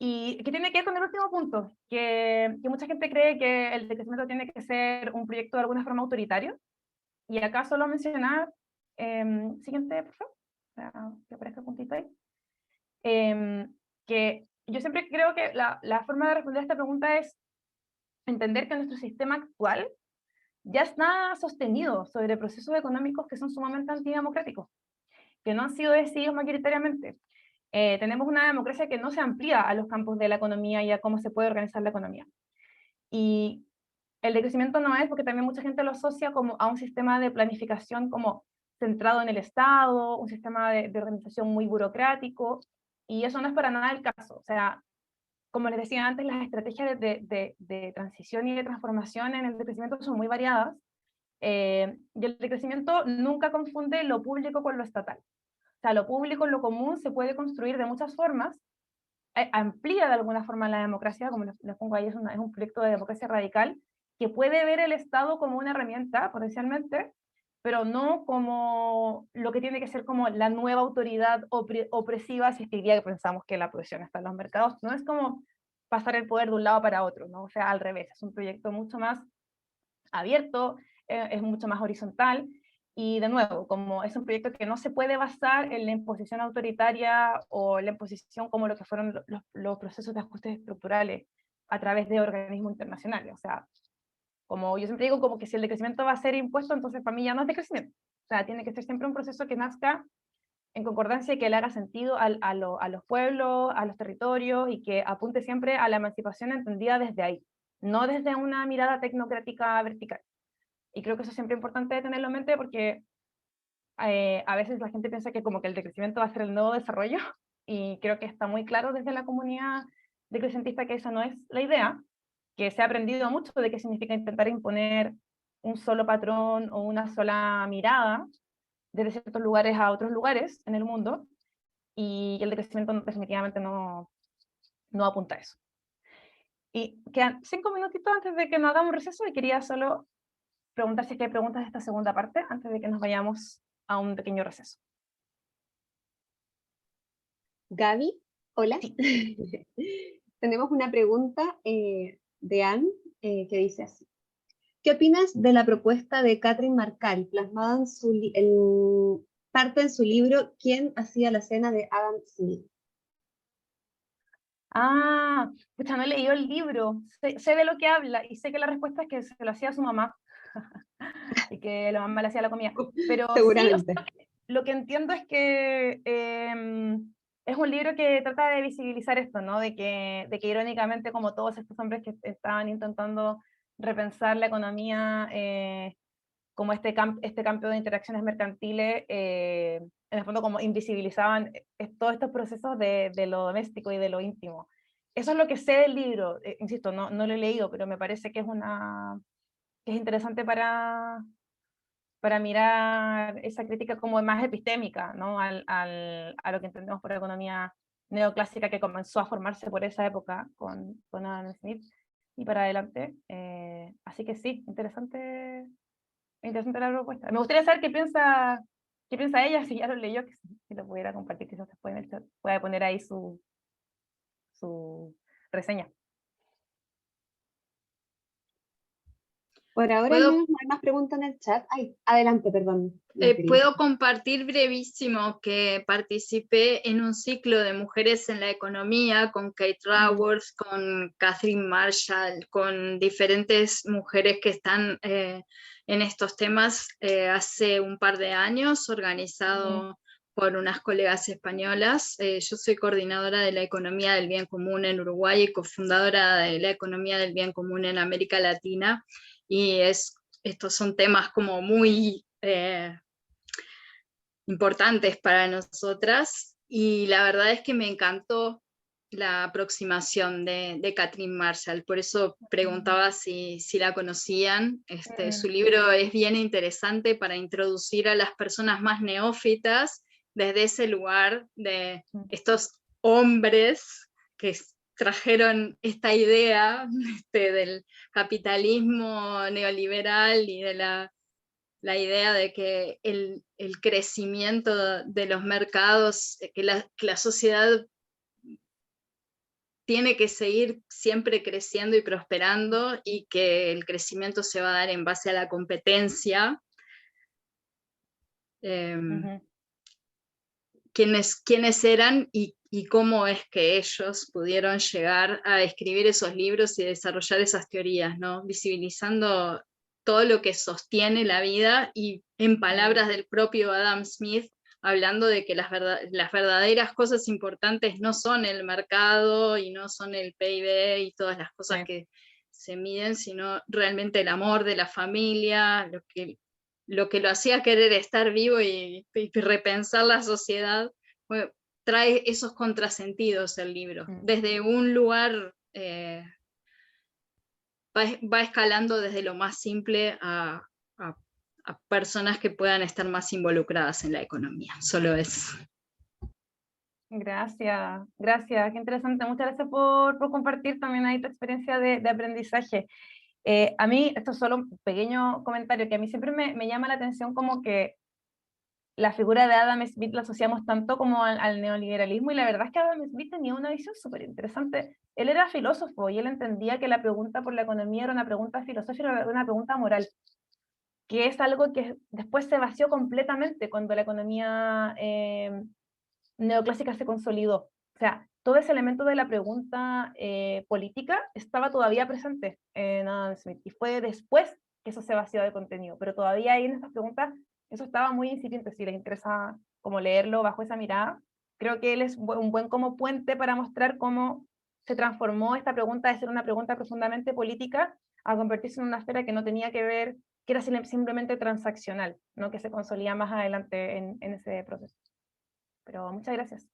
Speaker 2: Y que tiene que ver con el último punto, que mucha gente cree que el decrecimiento tiene que ser un proyecto de alguna forma autoritario, y acá solo mencionar, siguiente, por favor, que aparezca el puntito ahí, que yo siempre creo que la forma de responder a esta pregunta es entender que nuestro sistema actual ya está sostenido sobre procesos económicos que son sumamente antidemocráticos, que no han sido decididos mayoritariamente. Tenemos una democracia que no se amplía a los campos de la economía y a cómo se puede organizar la economía. Y el decrecimiento no es, porque también mucha gente lo asocia como a un sistema de planificación como centrado en el Estado, un sistema de organización muy burocrático, y eso no es para nada el caso. O sea, como les decía antes, las estrategias de transición y de transformación en el decrecimiento son muy variadas, y el decrecimiento nunca confunde lo público con lo estatal. O sea, lo público, lo común, se puede construir de muchas formas, amplía de alguna forma la democracia, como les pongo ahí, es un proyecto de democracia radical, que puede ver el Estado como una herramienta, potencialmente, pero no como lo que tiene que ser como la nueva autoridad opresiva, si es que hoy día pensamos que la presión está en los mercados. No es como pasar el poder de un lado para otro, ¿no? O sea, al revés, es un proyecto mucho más abierto, es mucho más horizontal, y de nuevo, como es un proyecto que no se puede basar en la imposición autoritaria o la imposición como lo que fueron los procesos de ajustes estructurales a través de organismos internacionales. O sea, como yo siempre digo, como que si el decrecimiento va a ser impuesto, entonces para mí ya no es decrecimiento. O sea, tiene que ser siempre un proceso que nazca en concordancia y que le haga sentido a los pueblos, a los territorios, y que apunte siempre a la emancipación entendida desde ahí, no desde una mirada tecnocrática vertical. Y creo que eso es siempre importante tenerlo en mente porque a veces la gente piensa que como que el decrecimiento va a ser el nuevo desarrollo, y creo que está muy claro desde la comunidad decrecentista que esa no es la idea, que se ha aprendido mucho de qué significa intentar imponer un solo patrón o una sola mirada desde ciertos lugares a otros lugares en el mundo, y el decrecimiento definitivamente no apunta a eso. Y quedan 5 minutitos antes de que nos hagamos receso, y quería solo preguntar si es que hay preguntas de esta segunda parte antes de que nos vayamos a un pequeño receso.
Speaker 5: Gaby, hola.
Speaker 2: Sí.
Speaker 5: Tenemos una pregunta de Anne que dice así. ¿Qué opinas de la propuesta de Catherine Markall plasmada en parte en su libro ¿Quién hacía la cena de Adam Smith?
Speaker 2: Ah, pucha, no he leído el libro, sé de lo que habla, y sé que la respuesta es que se lo hacía a su mamá, y que la mamá le hacía la comida. Pero sí,
Speaker 5: Seguramente.
Speaker 2: lo que entiendo es que es un libro que trata de visibilizar esto, ¿no? De que irónicamente, como todos estos hombres que estaban intentando repensar la economía, como este campo de interacciones mercantiles, en el fondo como invisibilizaban todos estos procesos de lo doméstico y de lo íntimo. Eso es lo que sé del libro, insisto, no lo he leído, pero me parece que es interesante para mirar esa crítica como más epistémica, ¿no? A lo que entendemos por economía neoclásica, que comenzó a formarse por esa época con Adam Smith y para adelante. Así que sí, interesante la propuesta. Me gustaría saber qué piensa ella, si ya lo leyó, que si lo pudiera compartir, quizás después en el chat pueda poner ahí su reseña.
Speaker 5: Por ahora al menos no hay más preguntas en el chat. Ay, adelante, perdón.
Speaker 6: Puedo compartir brevísimo que participé en un ciclo de mujeres en la economía con Kate Raworth, con Catherine Marshall, con diferentes mujeres que están en estos temas hace un par de años, organizado por unas colegas españolas. Yo soy coordinadora de la economía del bien común en Uruguay y cofundadora de la economía del bien común en América Latina, y estos son temas como muy importantes para nosotras, y la verdad es que me encantó la aproximación de Catherine Marshall, por eso preguntaba si la conocían. Su libro es bien interesante para introducir a las personas más neófitas desde ese lugar de estos hombres que trajeron esta idea del capitalismo neoliberal y de la idea de que el crecimiento de los mercados, que la sociedad tiene que seguir siempre creciendo y prosperando, y que el crecimiento se va a dar en base a la competencia. ¿Quiénes eran y cómo es que ellos pudieron llegar a escribir esos libros y desarrollar esas teorías, ¿no? Visibilizando todo lo que sostiene la vida, y en palabras del propio Adam Smith, hablando de que las verdaderas cosas importantes no son el mercado y no son el PIB y todas las cosas que se miden, sino realmente el amor de la familia, lo que lo hacía querer estar vivo y repensar la sociedad. Bueno, trae esos contrasentidos el libro, desde un lugar va escalando desde lo más simple a personas que puedan estar más involucradas en la economía. Solo es.
Speaker 2: Gracias, qué interesante. Muchas gracias por compartir también ahí tu experiencia de aprendizaje. A mí, esto es solo un pequeño comentario, que a mí siempre me llama la atención como que la figura de Adam Smith la asociamos tanto como al neoliberalismo, y la verdad es que Adam Smith tenía una visión súper interesante. Él era filósofo y él entendía que la pregunta por la economía era una pregunta filosófica, era una pregunta moral, que es algo que después se vació completamente cuando la economía neoclásica se consolidó. O sea, todo ese elemento de la pregunta política estaba todavía presente en Adam Smith, y fue después que eso se vació de contenido, pero todavía ahí en estas preguntas eso estaba muy incipiente. Si les interesa como leerlo bajo esa mirada, creo que él es un buen como puente para mostrar cómo se transformó esta pregunta de ser una pregunta profundamente política a convertirse en una esfera que no tenía que ver que era simplemente transaccional, ¿no? Que se consolida más adelante en ese proceso. Pero muchas gracias.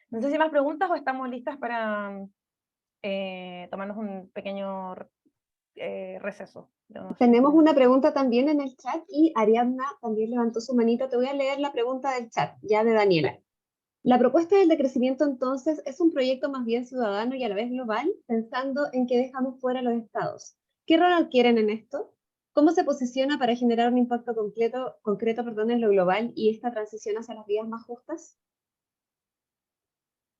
Speaker 2: No sé si hay más preguntas o estamos listas para tomarnos un pequeño receso.
Speaker 5: Tenemos una pregunta también en el chat y Ariadna también levantó su manito. Te voy a leer la pregunta del chat, ya de Daniela. La propuesta del decrecimiento entonces es un proyecto más bien ciudadano y a la vez global, pensando en que dejamos fuera los estados. ¿Qué rol adquieren en esto? ¿Cómo se posiciona para generar un impacto concreto, en lo global y esta transición hacia las vías más justas?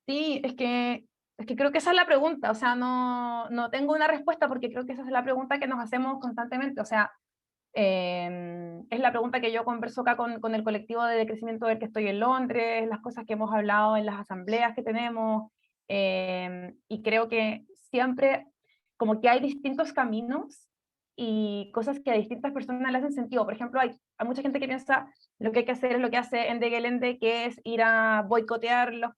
Speaker 2: Sí, es que creo que esa es la pregunta, o sea, no tengo una respuesta porque creo que esa es la pregunta que nos hacemos constantemente, o sea, es la pregunta que yo converso acá con el colectivo de decrecimiento del que estoy en Londres, las cosas que hemos hablado en las asambleas que tenemos, y creo que siempre como que hay distintos caminos y cosas que a distintas personas le hacen sentido. Por ejemplo, hay mucha gente que piensa lo que hay que hacer es lo que hace Ende Gelände, que es ir a boicotear la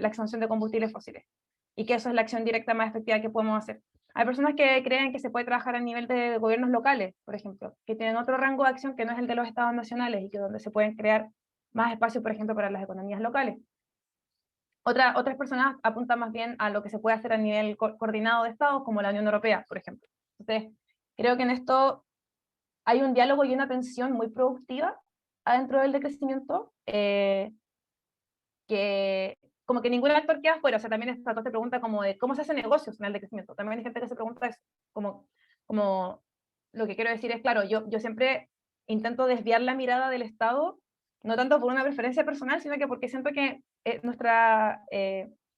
Speaker 2: extracción de combustibles fósiles, y que eso es la acción directa más efectiva que podemos hacer. Hay personas que creen que se puede trabajar a nivel de gobiernos locales, por ejemplo, que tienen otro rango de acción que no es el de los estados nacionales y que donde se pueden crear más espacio, por ejemplo, para las economías locales. Otras personas apuntan más bien a lo que se puede hacer a nivel coordinado de estados, como la Unión Europea, por ejemplo. Entonces, creo que en esto hay un diálogo y una tensión muy productiva adentro del decrecimiento, que como que ningún actor queda fuera. O sea, también esta te pregunta como de cómo se hace negocios en el decrecimiento. También hay gente que se pregunta eso, como lo que quiero decir es, claro, yo siempre intento desviar la mirada del Estado, no tanto por una preferencia personal, sino que porque siento que nuestra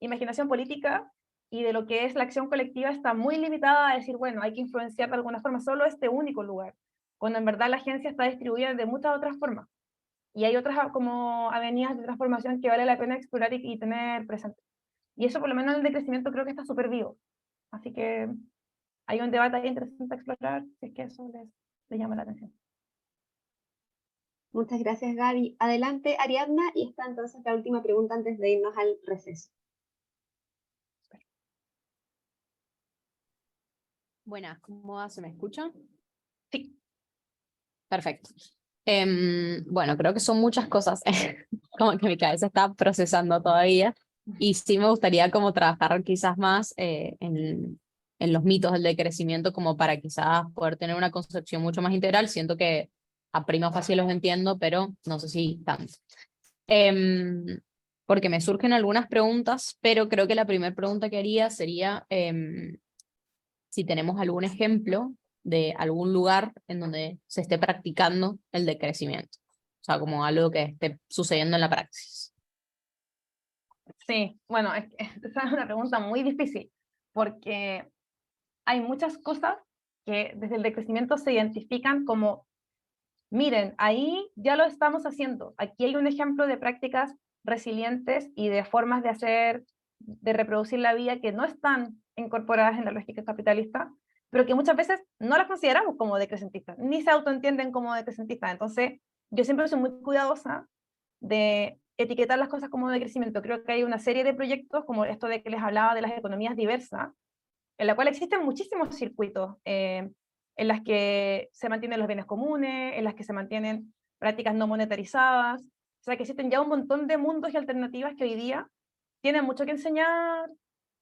Speaker 2: imaginación política y de lo que es la acción colectiva está muy limitada a decir, bueno, hay que influenciar de alguna forma solo este único lugar, cuando en verdad la agencia está distribuida de muchas otras formas. Y hay otras como avenidas de transformación que vale la pena explorar y tener presente. Y eso por lo menos en el decrecimiento creo que está súper vivo. Así que hay un debate ahí interesante a explorar, si es que eso les llama la atención.
Speaker 5: Muchas gracias, Gaby. Adelante, Ariadna, y está entonces la última pregunta antes de irnos al receso.
Speaker 7: Buenas, ¿cómo va? ¿Se me escucha?
Speaker 2: Sí.
Speaker 7: Perfecto. Bueno, creo que son muchas cosas, como que mi cabeza está procesando todavía, y sí me gustaría como trabajar quizás más en los mitos del decrecimiento, como para quizás poder tener una concepción mucho más integral. Siento que a prima facie los entiendo, pero no sé si tanto. Porque me surgen algunas preguntas, pero creo que la primera pregunta que haría sería si tenemos algún ejemplo de algún lugar en donde se esté practicando el decrecimiento. O sea, como algo que esté sucediendo en la praxis.
Speaker 2: Sí, bueno, esa es una pregunta muy difícil, porque hay muchas cosas que desde el decrecimiento se identifican como, miren, ahí ya lo estamos haciendo. Aquí hay un ejemplo de prácticas resilientes y de formas de hacer, de reproducir la vida que no están incorporadas en la lógica capitalista, pero que muchas veces no las consideramos como decrecentistas, ni se autoentienden como decrecentistas. Entonces, yo siempre soy muy cuidadosa de etiquetar las cosas como decrecimiento. Creo que hay una serie de proyectos, como esto de que les hablaba de las economías diversas, en la cual existen muchísimos circuitos, en las que se mantienen los bienes comunes, en las que se mantienen prácticas no monetarizadas. O sea, que existen ya un montón de mundos y alternativas que hoy día tienen mucho que enseñar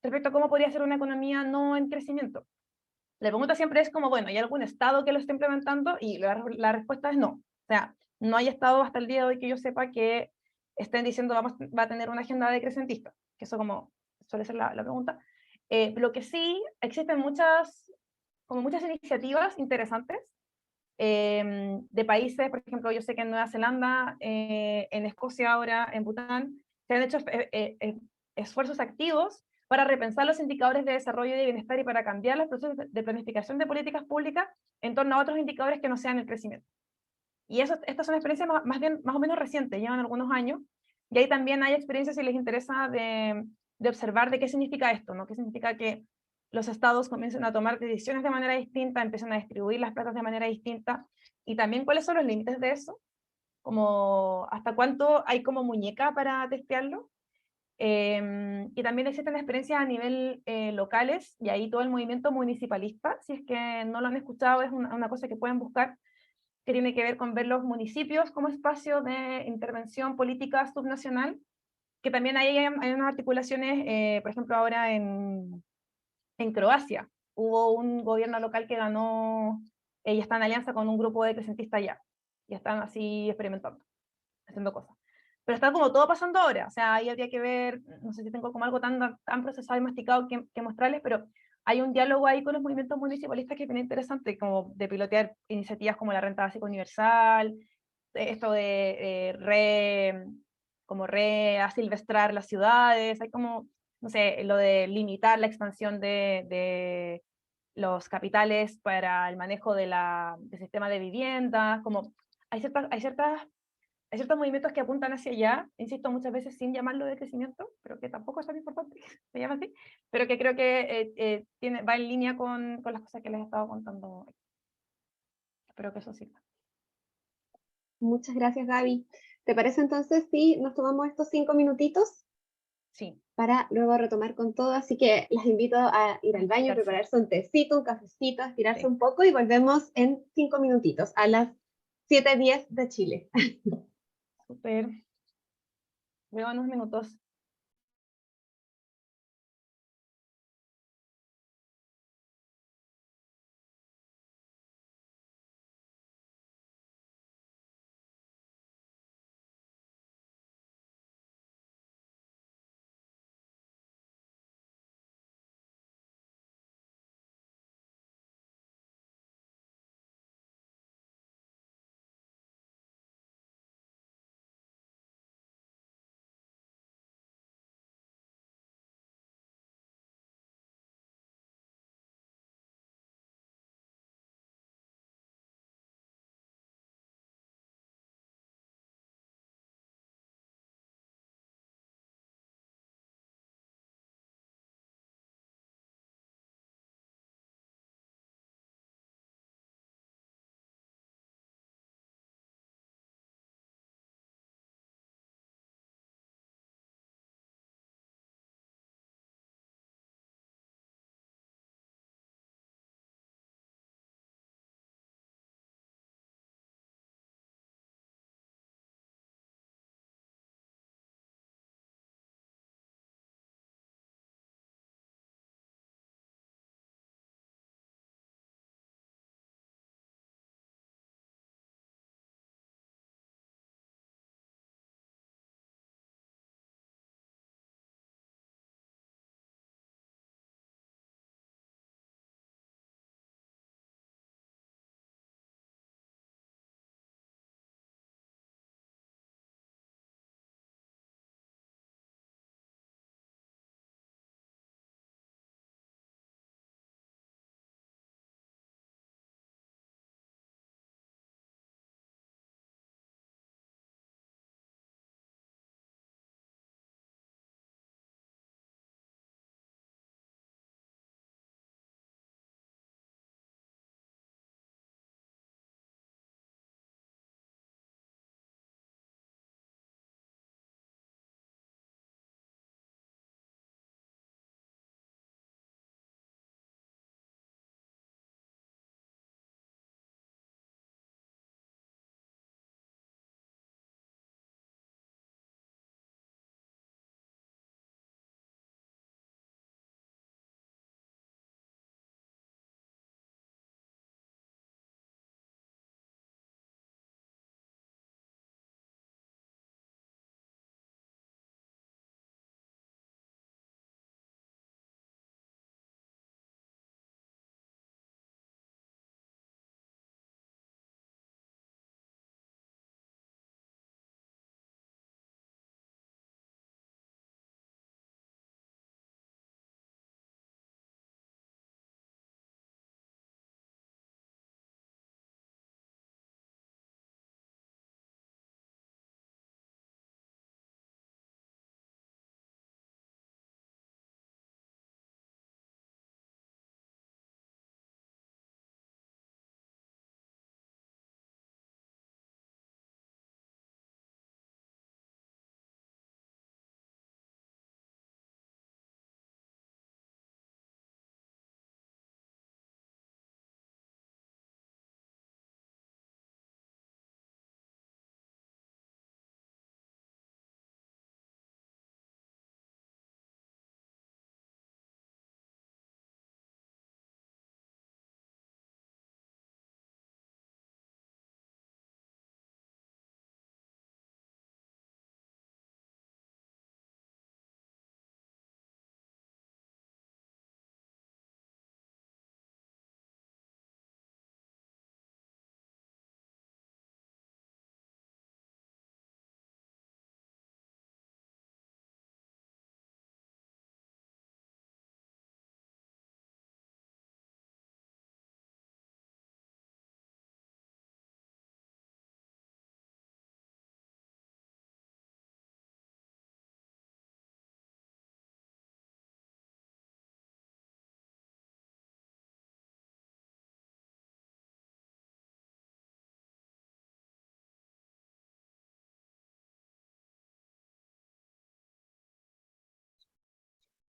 Speaker 2: respecto a cómo podría ser una economía no en crecimiento. La pregunta siempre es como, bueno, ¿hay algún estado que lo esté implementando? Y la respuesta es no. O sea, no hay estado hasta el día de hoy que yo sepa que estén diciendo va a tener una agenda decrecentista, que eso como suele ser la pregunta. Lo que sí, existen muchas iniciativas interesantes de países. Por ejemplo, yo sé que en Nueva Zelanda, en Escocia ahora, en Bután, se han hecho esfuerzos activos para repensar los indicadores de desarrollo y de bienestar y para cambiar los procesos de planificación de políticas públicas en torno a otros indicadores que no sean el crecimiento. Y estas son experiencias más o menos recientes, llevan algunos años, y ahí también hay experiencias, si les interesa, de observar de qué significa esto, ¿no? Qué significa que los estados comiencen a tomar decisiones de manera distinta, empiezan a distribuir las plazas de manera distinta, y también cuáles son los límites de eso, como hasta cuánto hay como muñeca para testearlo, Y también existen experiencias a nivel locales, y ahí todo el movimiento municipalista, si es que no lo han escuchado, es una cosa que pueden buscar, que tiene que ver con ver los municipios como espacio de intervención política subnacional, que también hay unas articulaciones, por ejemplo, ahora en Croacia, hubo un gobierno local que ganó, y está en alianza con un grupo de presentistas allá, y están así experimentando, haciendo cosas. Pero está como todo pasando ahora, o sea, ahí habría que ver, no sé si tengo como algo tan procesado y masticado que mostrarles, pero hay un diálogo ahí con los movimientos municipalistas que es bien interesante, como de pilotear iniciativas como la renta básica universal, esto de como reasilvestrar las ciudades, hay como, no sé, lo de limitar la expansión de los capitales para el manejo del sistema de viviendas, como hay ciertos movimientos que apuntan hacia allá, insisto, muchas veces sin llamarlo de crecimiento, pero que tampoco es tan importante que se llame así, pero que creo que va en línea con las cosas que les he estado contando. Espero que eso sirva.
Speaker 5: Muchas gracias, Gaby. ¿Te parece entonces si nos tomamos estos 5 minutitos
Speaker 2: Sí.
Speaker 5: para luego retomar con todo? Así que las invito a ir al baño,
Speaker 2: Perfecto.
Speaker 5: prepararse un tecito, un cafecito, estirarse
Speaker 2: Sí.
Speaker 5: un poco y volvemos en 5 minutitos, a las 7:10 de Chile.
Speaker 2: Súper. Veo en unos minutos.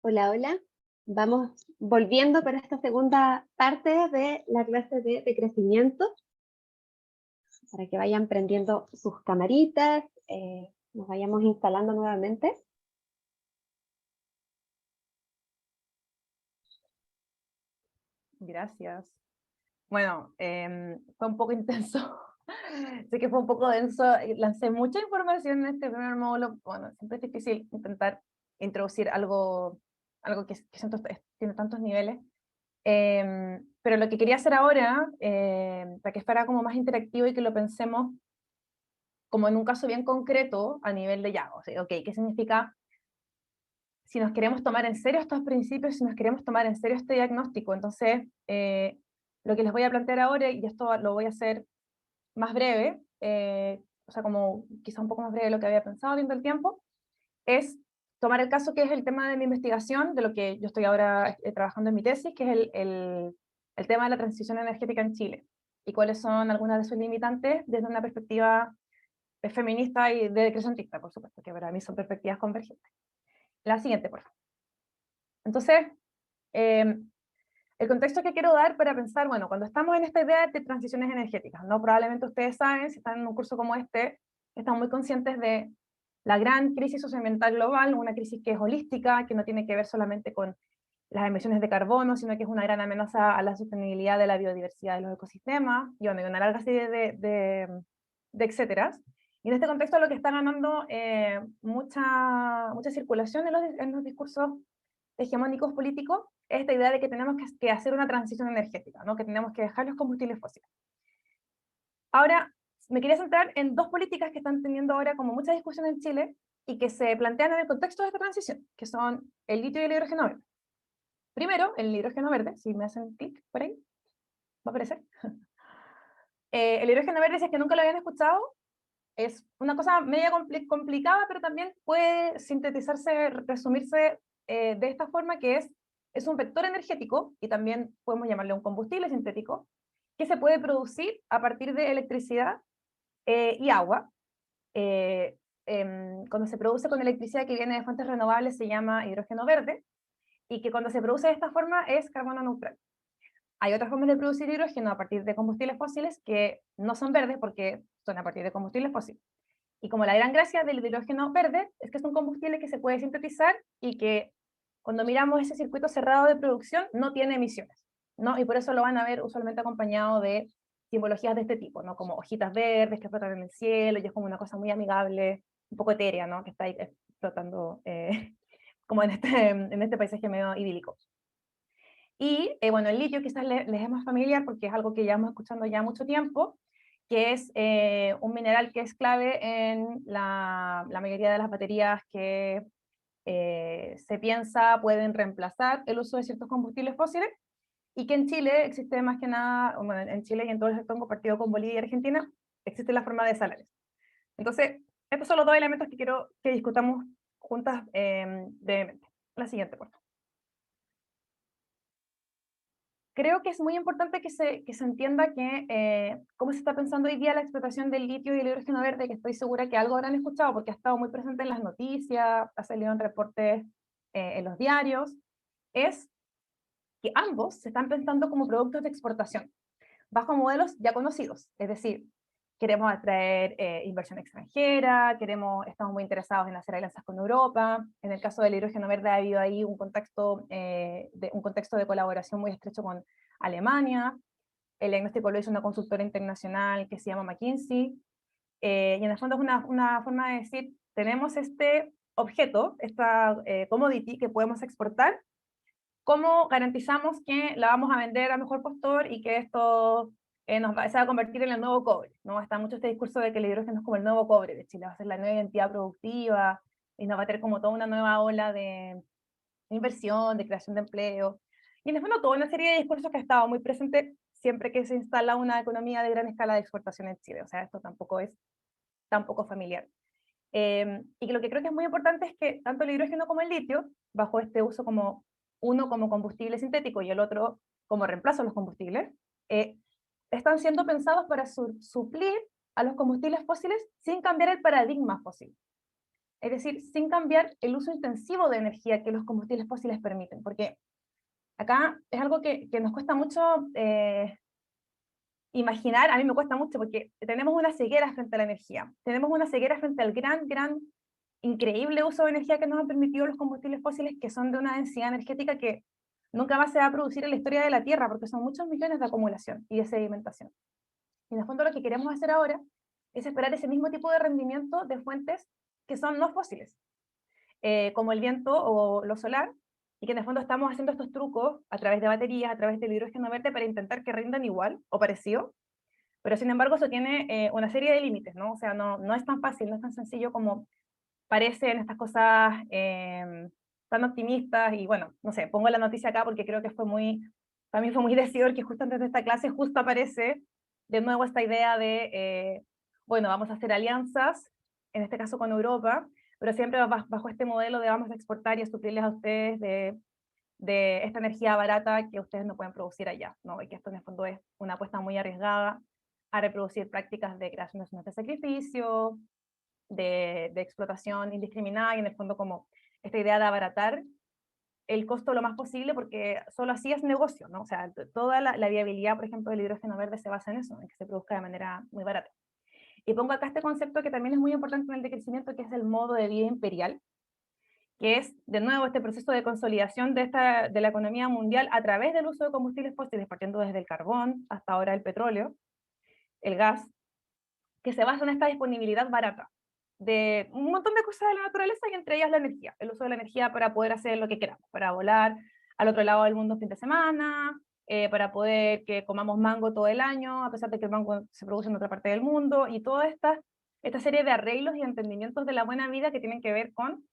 Speaker 5: Hola, hola. Vamos volviendo para esta segunda parte de la clase de crecimiento, para que vayan prendiendo sus camaritas, nos vayamos instalando nuevamente.
Speaker 2: Gracias. Bueno, fue un poco intenso. Sé que fue un poco denso. Lancé mucha información en este primer módulo. Bueno, siempre es difícil intentar introducir algo que siento tiene tantos niveles. Pero lo que quería hacer ahora, para que fuera como más interactivo y que lo pensemos como en un caso bien concreto a nivel de ya, o sea, ok, ¿qué significa si nos queremos tomar en serio estos principios, si nos queremos tomar en serio este diagnóstico? Entonces, lo que les voy a plantear ahora, y esto lo voy a hacer más breve, o sea, como quizá un poco más breve de lo que había pensado viendo el tiempo, es tomar el caso que es el tema de mi investigación, de lo que yo estoy ahora trabajando en mi tesis, que es el tema de la transición energética en Chile, y cuáles son algunas de sus limitantes desde una perspectiva feminista y de decrecentista, por supuesto, que para mí son perspectivas convergentes. La siguiente, por favor. Entonces, el contexto que quiero dar para pensar, bueno, cuando estamos en esta idea de transiciones energéticas, ¿no? Probablemente ustedes saben, si están en un curso como este, están muy conscientes de la gran crisis socioambiental global, una crisis que es holística, que no tiene que ver solamente con las emisiones de carbono, sino que es una gran amenaza a la sostenibilidad de la biodiversidad de los ecosistemas, y bueno, y una larga serie de etcéteras. Y en este contexto lo que está ganando mucha circulación en los discursos hegemónicos políticos es esta idea de que tenemos que hacer una transición energética, ¿no? Que tenemos que dejar los combustibles fósiles. Ahora, me quería centrar en dos políticas que están teniendo ahora como mucha discusión en Chile y que se plantean en el contexto de esta transición, que son el litio y el hidrógeno verde. Primero, el hidrógeno verde, si me hacen clic por ahí, va a aparecer. El hidrógeno verde, si es que nunca lo habían escuchado, es una cosa media complicada, pero también puede sintetizarse, resumirse de esta forma, que es un vector energético, y también podemos llamarle un combustible sintético, que se puede producir a partir de electricidad y agua. Cuando se produce con electricidad que viene de fuentes renovables se llama hidrógeno verde, y que cuando se produce de esta forma es carbono neutral. Hay otras formas de producir hidrógeno a partir de combustibles fósiles que no son verdes porque son a partir de combustibles fósiles. Y como la gran gracia del hidrógeno verde es que es un combustible que se puede sintetizar y que cuando miramos ese circuito cerrado de producción no tiene emisiones, ¿no? Y por eso lo van a ver usualmente acompañado de simbologías de este tipo, ¿no? Como hojitas verdes que flotan en el cielo, y es como una cosa muy amigable, un poco etérea, ¿no? Que está ahí flotando como en este paisaje medio idílico. Y bueno, el litio quizás les es más familiar porque es algo que llevamos escuchando ya mucho tiempo, que es un mineral que es clave en la mayoría de las baterías que se piensa pueden reemplazar el uso de ciertos combustibles fósiles, y que en Chile existe más que nada, bueno, en Chile y en todo el sector compartido con Bolivia y Argentina, existe la forma de salares. Entonces, estos son los dos elementos que quiero que discutamos juntas brevemente. La siguiente, por favor. Creo que es muy importante que se entienda que cómo se está pensando hoy día la explotación del litio y el hidrógeno verde, que estoy segura que algo habrán escuchado porque ha estado muy presente en las noticias, ha salido en reportes en los diarios, es que ambos se están pensando como productos de exportación, bajo modelos ya conocidos, es decir, queremos atraer inversión extranjera, estamos muy interesados en hacer alianzas con Europa. En el caso del hidrógeno verde ha habido ahí un contexto de colaboración muy estrecho con Alemania. El diagnóstico lo hizo una consultora internacional que se llama McKinsey. Y en el fondo es una forma de decir, tenemos este objeto, esta commodity que podemos exportar, ¿cómo garantizamos que la vamos a vender a mejor postor y que esto se va a convertir en el nuevo cobre? ¿No? Está mucho este discurso de que el hidrógeno es como el nuevo cobre de Chile, va a ser la nueva identidad productiva, y nos va a tener como toda una nueva ola de inversión, de creación de empleo. Y en el fondo toda una serie de discursos que ha estado muy presente siempre que se instala una economía de gran escala de exportación en Chile. O sea, esto tampoco es tampoco familiar. Y lo que creo que es muy importante es que tanto el hidrógeno como el litio, bajo este uso como uno como combustible sintético y el otro como reemplazo a los combustibles, están siendo pensados para suplir a los combustibles fósiles sin cambiar el paradigma fósil. es decir, sin cambiar el uso intensivo de energía que los combustibles fósiles permiten, porque acá es algo que nos cuesta mucho imaginar, a mí me cuesta mucho, porque tenemos una ceguera frente a la energía, tenemos una ceguera frente al gran, increíble uso de energía que nos han permitido los combustibles fósiles, que son de una densidad energética que nunca más se va a producir en la historia de la Tierra, porque son muchos millones de acumulación y de sedimentación. Y en el fondo lo que queremos hacer ahora es esperar ese mismo tipo de rendimiento de fuentes que son no fósiles, como el viento o lo solar, y que en el fondo estamos haciendo estos trucos a través de baterías, a través del hidrógeno verde, para intentar que rindan igual o parecido, pero sin embargo eso tiene una serie de límites, ¿no? O sea, no es tan fácil, no es tan sencillo como parece en estas cosas tan optimistas, y bueno, no sé, pongo la noticia acá porque creo que para mí fue muy decidor que justo antes de esta clase justo aparece de nuevo esta idea de, bueno, vamos a hacer alianzas, en este caso con Europa, pero siempre bajo este modelo de vamos a exportar y a suplirles a ustedes de esta energía barata que ustedes no pueden producir allá, ¿no? Y que esto en el fondo es una apuesta muy arriesgada a reproducir prácticas de creación de zonas de sacrificio, de explotación indiscriminada, y en el fondo como esta idea de abaratar el costo lo más posible, porque solo así es negocio, ¿no? O sea, toda la viabilidad, por ejemplo, del hidrógeno verde se basa en eso, en que se produzca de manera muy barata. Y pongo acá este concepto que también es muy importante en el decrecimiento, que es el modo de vida imperial, que es, de nuevo, este proceso de consolidación de la economía mundial a través del uso de combustibles fósiles, partiendo desde el carbón hasta ahora el petróleo, el gas, que se basa en esta disponibilidad barata de un montón de cosas de la naturaleza, y entre ellas la energía, el uso de la energía para poder hacer lo que queramos, para volar al otro lado del mundo fin de semana, para poder que comamos mango todo el año, a pesar de que el mango se produce en otra parte del mundo, y toda esta serie de arreglos y entendimientos de la buena vida que tienen que ver con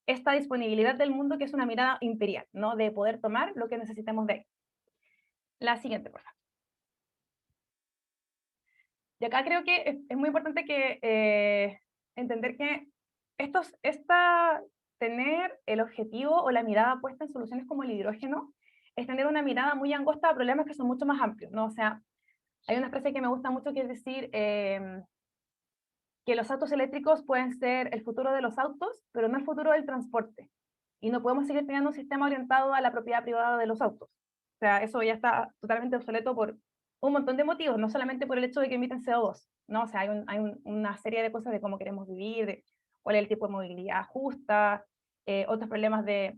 Speaker 2: esta disponibilidad del mundo, que es una mirada imperial, ¿no? De poder tomar lo que necesitemos de ahí. La siguiente, por favor. Y acá creo que es muy importante que entender que tener el objetivo o la mirada puesta en soluciones como el hidrógeno es tener una mirada muy angosta a problemas que son mucho más amplios, ¿no? O sea, hay una frase que me gusta mucho, que es decir que los autos eléctricos pueden ser el futuro de los autos, pero no el futuro del transporte. Y no podemos seguir teniendo un sistema orientado a la propiedad privada de los autos. O sea, eso ya está totalmente obsoleto por un montón de motivos, no solamente por el hecho de que emiten CO2, ¿no? O sea, hay una serie de cosas de cómo queremos vivir, de cuál es el tipo de movilidad justa, otros problemas de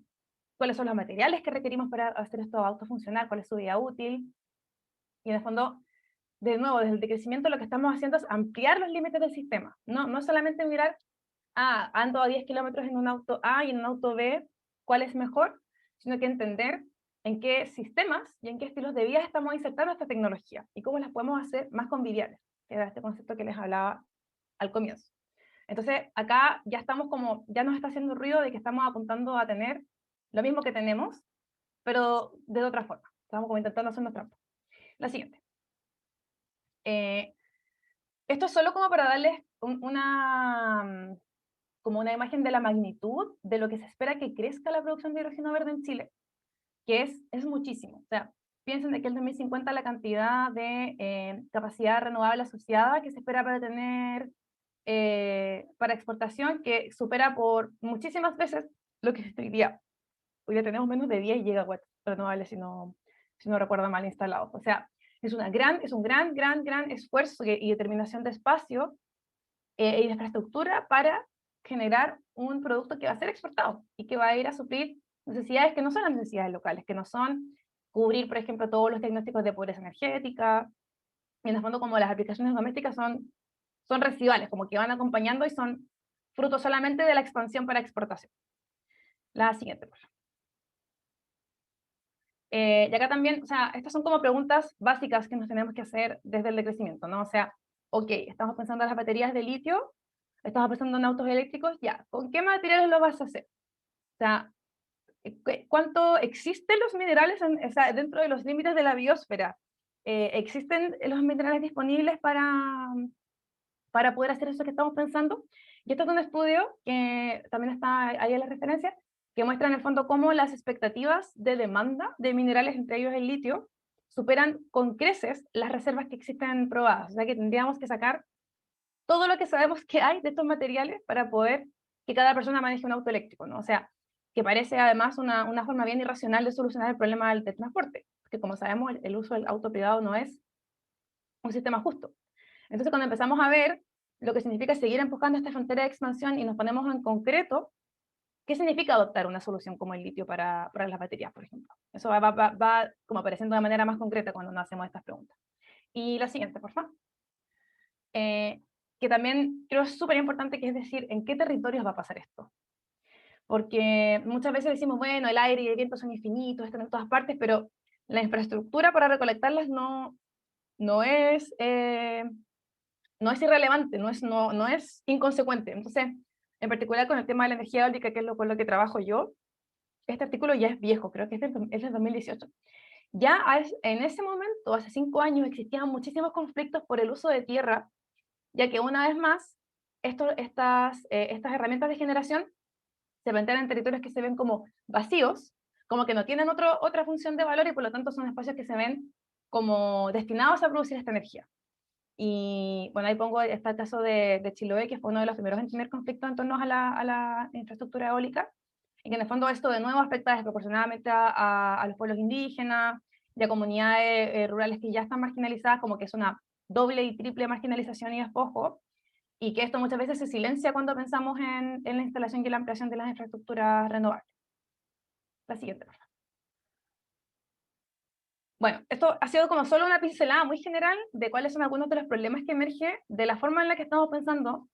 Speaker 2: cuáles son los materiales que requerimos para hacer estos autos funcionar, cuál es su vida útil. Y en el fondo, de nuevo, desde el decrecimiento lo que estamos haciendo es ampliar los límites del sistema, no solamente mirar, ando a 10 kilómetros en un auto A y en un auto B, ¿cuál es mejor? Sino que entender en qué sistemas y en qué estilos de vida estamos insertando esta tecnología y cómo las podemos hacer más conviviales, que era este concepto que les hablaba al comienzo. Entonces, acá ya ya nos está haciendo ruido de que estamos apuntando a tener lo mismo que tenemos, pero de otra forma. Estamos como intentando hacernos trampa. La siguiente. Esto es solo como para darles como una imagen de la magnitud de lo que se espera que crezca la producción de hidrógeno verde en Chile, que es muchísimo. O sea, piensen de que en 2050 la cantidad de capacidad renovable asociada que se espera para tener para exportación, que supera por muchísimas veces lo que hoy día. Hoy día tenemos menos de 10 gigawatts renovables, si no recuerdo mal, instalados. O sea, es un gran esfuerzo y determinación de espacio y de infraestructura para generar un producto que va a ser exportado y que va a ir a suplir necesidades que no son las necesidades locales, que no son cubrir, por ejemplo, todos los diagnósticos de pobreza energética, y en el fondo como las aplicaciones domésticas son residuales, como que van acompañando y son fruto solamente de la expansión para exportación. La siguiente, por favor. Y acá también, o sea, estas son como preguntas básicas que nos tenemos que hacer desde el decrecimiento, ¿no? O sea, ok, estamos pensando en las baterías de litio, estamos pensando en autos eléctricos, ya, ¿con qué materiales lo vas a hacer? O sea, ¿cuánto existen los minerales o sea, dentro de los límites de la biosfera? ¿Existen los minerales disponibles para poder hacer eso que estamos pensando? Y esto es un estudio que también está ahí en la referencia, que muestra en el fondo cómo las expectativas de demanda de minerales, entre ellos el litio, superan con creces las reservas que existen probadas. O sea que tendríamos que sacar todo lo que sabemos que hay de estos materiales para poder que cada persona maneje un auto eléctrico, ¿no? O sea, que parece además una forma bien irracional de solucionar el problema del transporte, porque como sabemos, el uso del auto privado no es un sistema justo. Entonces, cuando empezamos a ver lo que significa seguir empujando esta frontera de expansión y nos ponemos en concreto, ¿qué significa adoptar una solución como el litio para las baterías, por ejemplo? Eso va como apareciendo de manera más concreta cuando nos hacemos estas preguntas. Y la siguiente, por favor. Que también creo es súper importante, que es decir, ¿en qué territorios va a pasar esto? Porque muchas veces decimos, bueno, el aire y el viento son infinitos, están en todas partes, pero la infraestructura para recolectarlas no es irrelevante, no es inconsecuente. Entonces, en particular con el tema de la energía eólica, que es con lo que trabajo yo, este artículo ya es viejo, creo que es del 2018. Ya en ese momento, hace 5 años, existían muchísimos conflictos por el uso de tierra, ya que una vez más, estas herramientas de generación se plantean en territorios que se ven como vacíos, como que no tienen otra función de valor y por lo tanto son espacios que se ven como destinados a producir esta energía. Y bueno, ahí pongo el caso de Chiloé, que fue uno de los primeros en tener conflicto en torno a la infraestructura eólica, y que en el fondo esto de nuevo afecta desproporcionadamente a los pueblos indígenas y a comunidades rurales que ya están marginalizadas, como que es una doble y triple marginalización y despojo, y que esto muchas veces se silencia cuando pensamos en la instalación y la ampliación de las infraestructuras renovables. La siguiente, por favor. Bueno, esto ha sido como solo una pincelada muy general de cuáles son algunos de los problemas que emergen de la forma en la que estamos pensando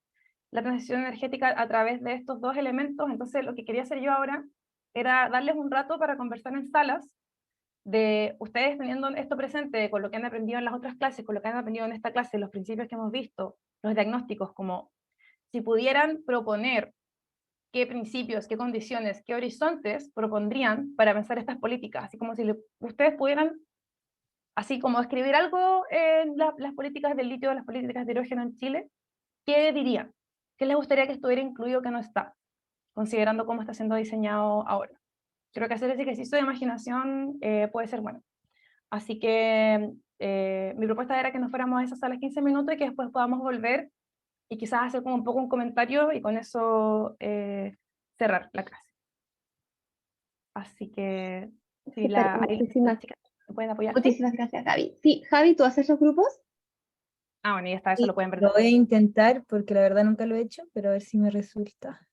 Speaker 2: la transición energética a través de estos dos elementos. Entonces, lo que quería hacer yo ahora era darles un rato para conversar en salas, de ustedes teniendo esto presente con lo que han aprendido en las otras clases, con lo que han aprendido en esta clase, los principios que hemos visto, los diagnósticos, como si pudieran proponer qué principios, qué condiciones, qué horizontes propondrían para pensar estas políticas, así como si ustedes pudieran, así como escribir algo en las políticas del litio, las políticas de hidrógeno en Chile, ¿qué dirían? ¿Qué les gustaría que estuviera incluido que no está, considerando cómo está siendo diseñado ahora? Creo que hacer ese ejercicio de imaginación puede ser bueno. Así que mi propuesta era que nos fuéramos a esas salas 15 minutos y que después podamos volver y quizás hacer como un poco un comentario y con eso cerrar la clase. Así que si
Speaker 5: Súper,
Speaker 2: las
Speaker 5: muchísimas,
Speaker 2: chicas me pueden apoyar. ¿Sí?
Speaker 5: muchísimas gracias, Javi. Sí, Javi, ¿tú haces los grupos?
Speaker 2: Ah, bueno, y esta vez
Speaker 1: Sí,
Speaker 2: lo pueden ver.
Speaker 1: lo voy a intentar porque la verdad nunca lo he hecho, pero a ver si me resulta.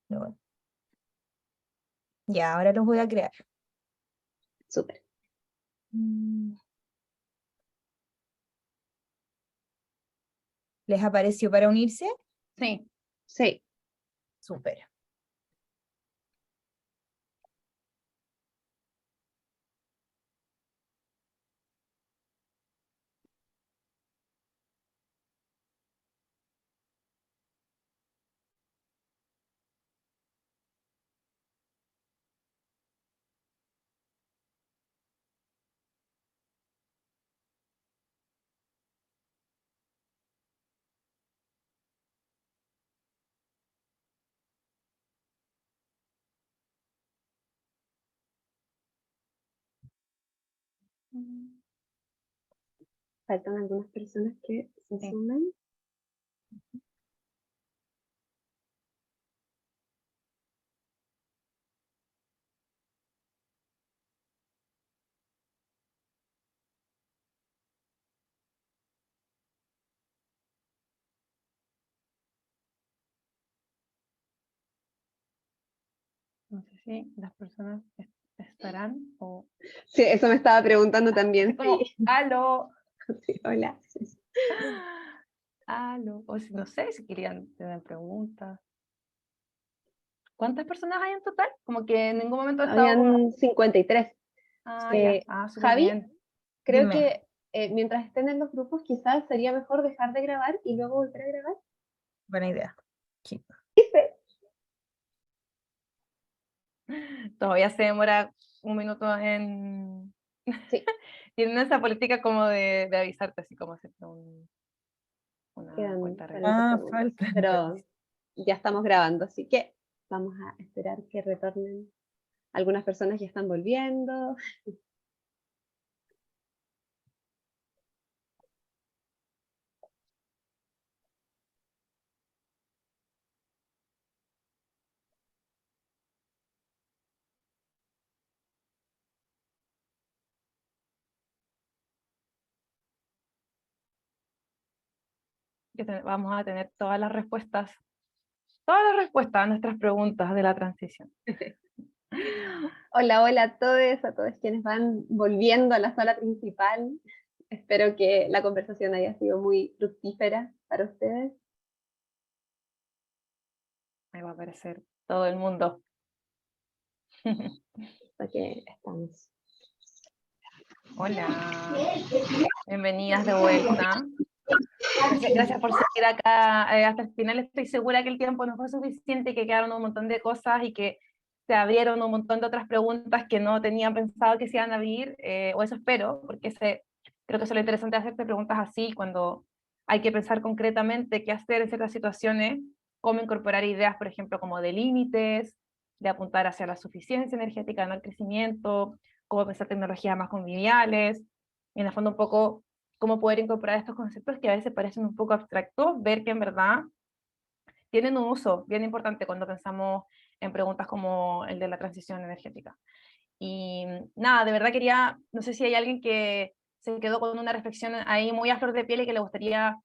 Speaker 1: Ya. Ya, ahora los voy a crear.
Speaker 5: Súper.
Speaker 1: ¿Les apareció para unirse?
Speaker 2: Sí.
Speaker 5: Sí.
Speaker 1: Súper.
Speaker 5: Faltan algunas personas que se
Speaker 2: Sí.
Speaker 5: sumen.
Speaker 2: No sé si las personas estarán o...
Speaker 5: Sí, eso me estaba preguntando también.
Speaker 2: Como,
Speaker 5: Sí.
Speaker 2: aló,
Speaker 5: Sí, hola.
Speaker 2: aló, o si, no sé si querían tener preguntas. ¿Cuántas personas hay en total? Como que en ningún momento he estado como...
Speaker 5: Habían 53.
Speaker 2: Ah, ya, súper
Speaker 5: Javi,
Speaker 2: bien.
Speaker 5: creo
Speaker 1: Dime.
Speaker 5: que mientras estén en los grupos, quizás sería mejor dejar de grabar y luego volver a grabar.
Speaker 1: Buena idea. Sí.
Speaker 2: Todavía se demora un minuto en...
Speaker 5: Sí.
Speaker 2: Tienen esa política como de avisarte, así como hacer una
Speaker 5: Quedan
Speaker 2: cuenta
Speaker 5: 40
Speaker 2: regresiva.
Speaker 1: Ah,
Speaker 5: segundos.
Speaker 1: falta.
Speaker 5: Pero ya estamos grabando, así que vamos a esperar que retornen. Algunas personas ya están volviendo.
Speaker 2: vamos a tener todas las respuestas a nuestras preguntas de la transición.
Speaker 5: Hola, hola a todos quienes van volviendo a la sala principal. Espero que la conversación haya sido muy fructífera para ustedes.
Speaker 2: Ahí va a aparecer todo el mundo.
Speaker 5: Aquí estamos.
Speaker 2: Hola, bienvenidas de vuelta. Gracias por seguir acá hasta el final. Estoy segura que el tiempo no fue suficiente y que quedaron un montón de cosas y que se abrieron un montón de otras preguntas que no tenían pensado que se iban a abrir, o eso espero, porque creo que eso es lo interesante de hacerte preguntas así, cuando hay que pensar concretamente qué hacer en ciertas situaciones, cómo incorporar ideas, por ejemplo, como de límites, de apuntar hacia la suficiencia energética, no el crecimiento, cómo pensar tecnologías más conviviales, y en el fondo un poco cómo poder incorporar estos conceptos que a veces parecen un poco abstractos, ver que en verdad tienen un uso bien importante cuando pensamos en preguntas como el de la transición energética. Y nada, de verdad quería, no sé si hay alguien que se quedó con una reflexión ahí muy a flor de piel y que le gustaría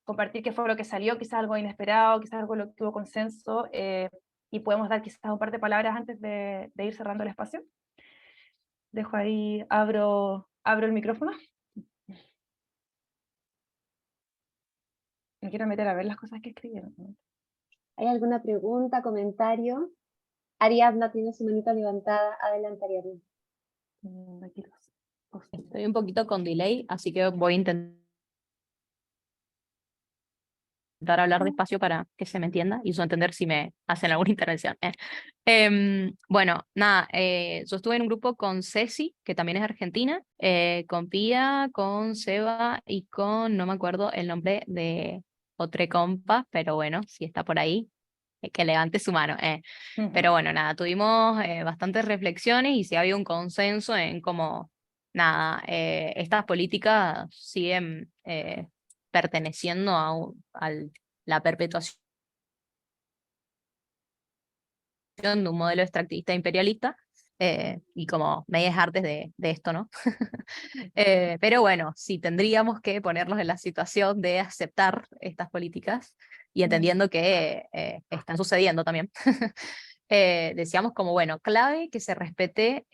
Speaker 2: compartir qué fue lo que salió, quizás algo inesperado, quizás algo lo que hubo consenso, y podemos dar quizás un par de palabras antes de ir cerrando el espacio. Dejo ahí, abro el micrófono. Me quiero meter a ver las cosas que escribieron.
Speaker 5: ¿Hay alguna pregunta, comentario? Ariadna tiene su manita levantada. Adelante, Ariadna.
Speaker 2: Aquí los-
Speaker 7: Estoy un poquito con delay, así que voy a intentar hablar despacio para que se me entienda y yo entender si me hacen alguna intervención. Bueno, nada, yo estuve en un grupo con Ceci, que también es argentina, con Pía, con Seba y con, no me acuerdo el nombre de otro compa, pero bueno, si está por ahí, que levante su mano. Pero bueno, nada, tuvimos bastantes reflexiones y sí había un consenso en cómo, nada, estas políticas siguen perteneciendo a la perpetuación de un modelo extractivista imperialista, y como medias artes de esto, ¿no? Pero bueno, sí tendríamos que ponernos en la situación de aceptar estas políticas y entendiendo que están sucediendo también. Decíamos como, bueno, clave que se respete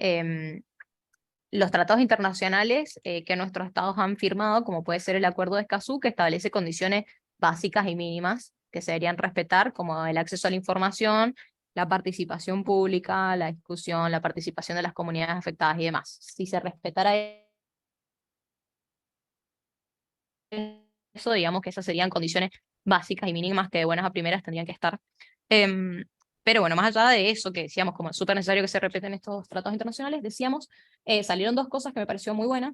Speaker 7: los tratados internacionales que nuestros estados han firmado, como puede ser el Acuerdo de Escazú, que establece condiciones básicas y mínimas que se deberían respetar, como el acceso a la información, la participación pública, la discusión, la participación de las comunidades afectadas y demás. Si se respetara eso, digamos que esas serían condiciones básicas y mínimas que de buenas a primeras tendrían que estar. Em, pero bueno, más allá de eso, que decíamos como es súper necesario que se respeten estos tratados internacionales, decíamos, salieron dos cosas que me pareció muy buenas.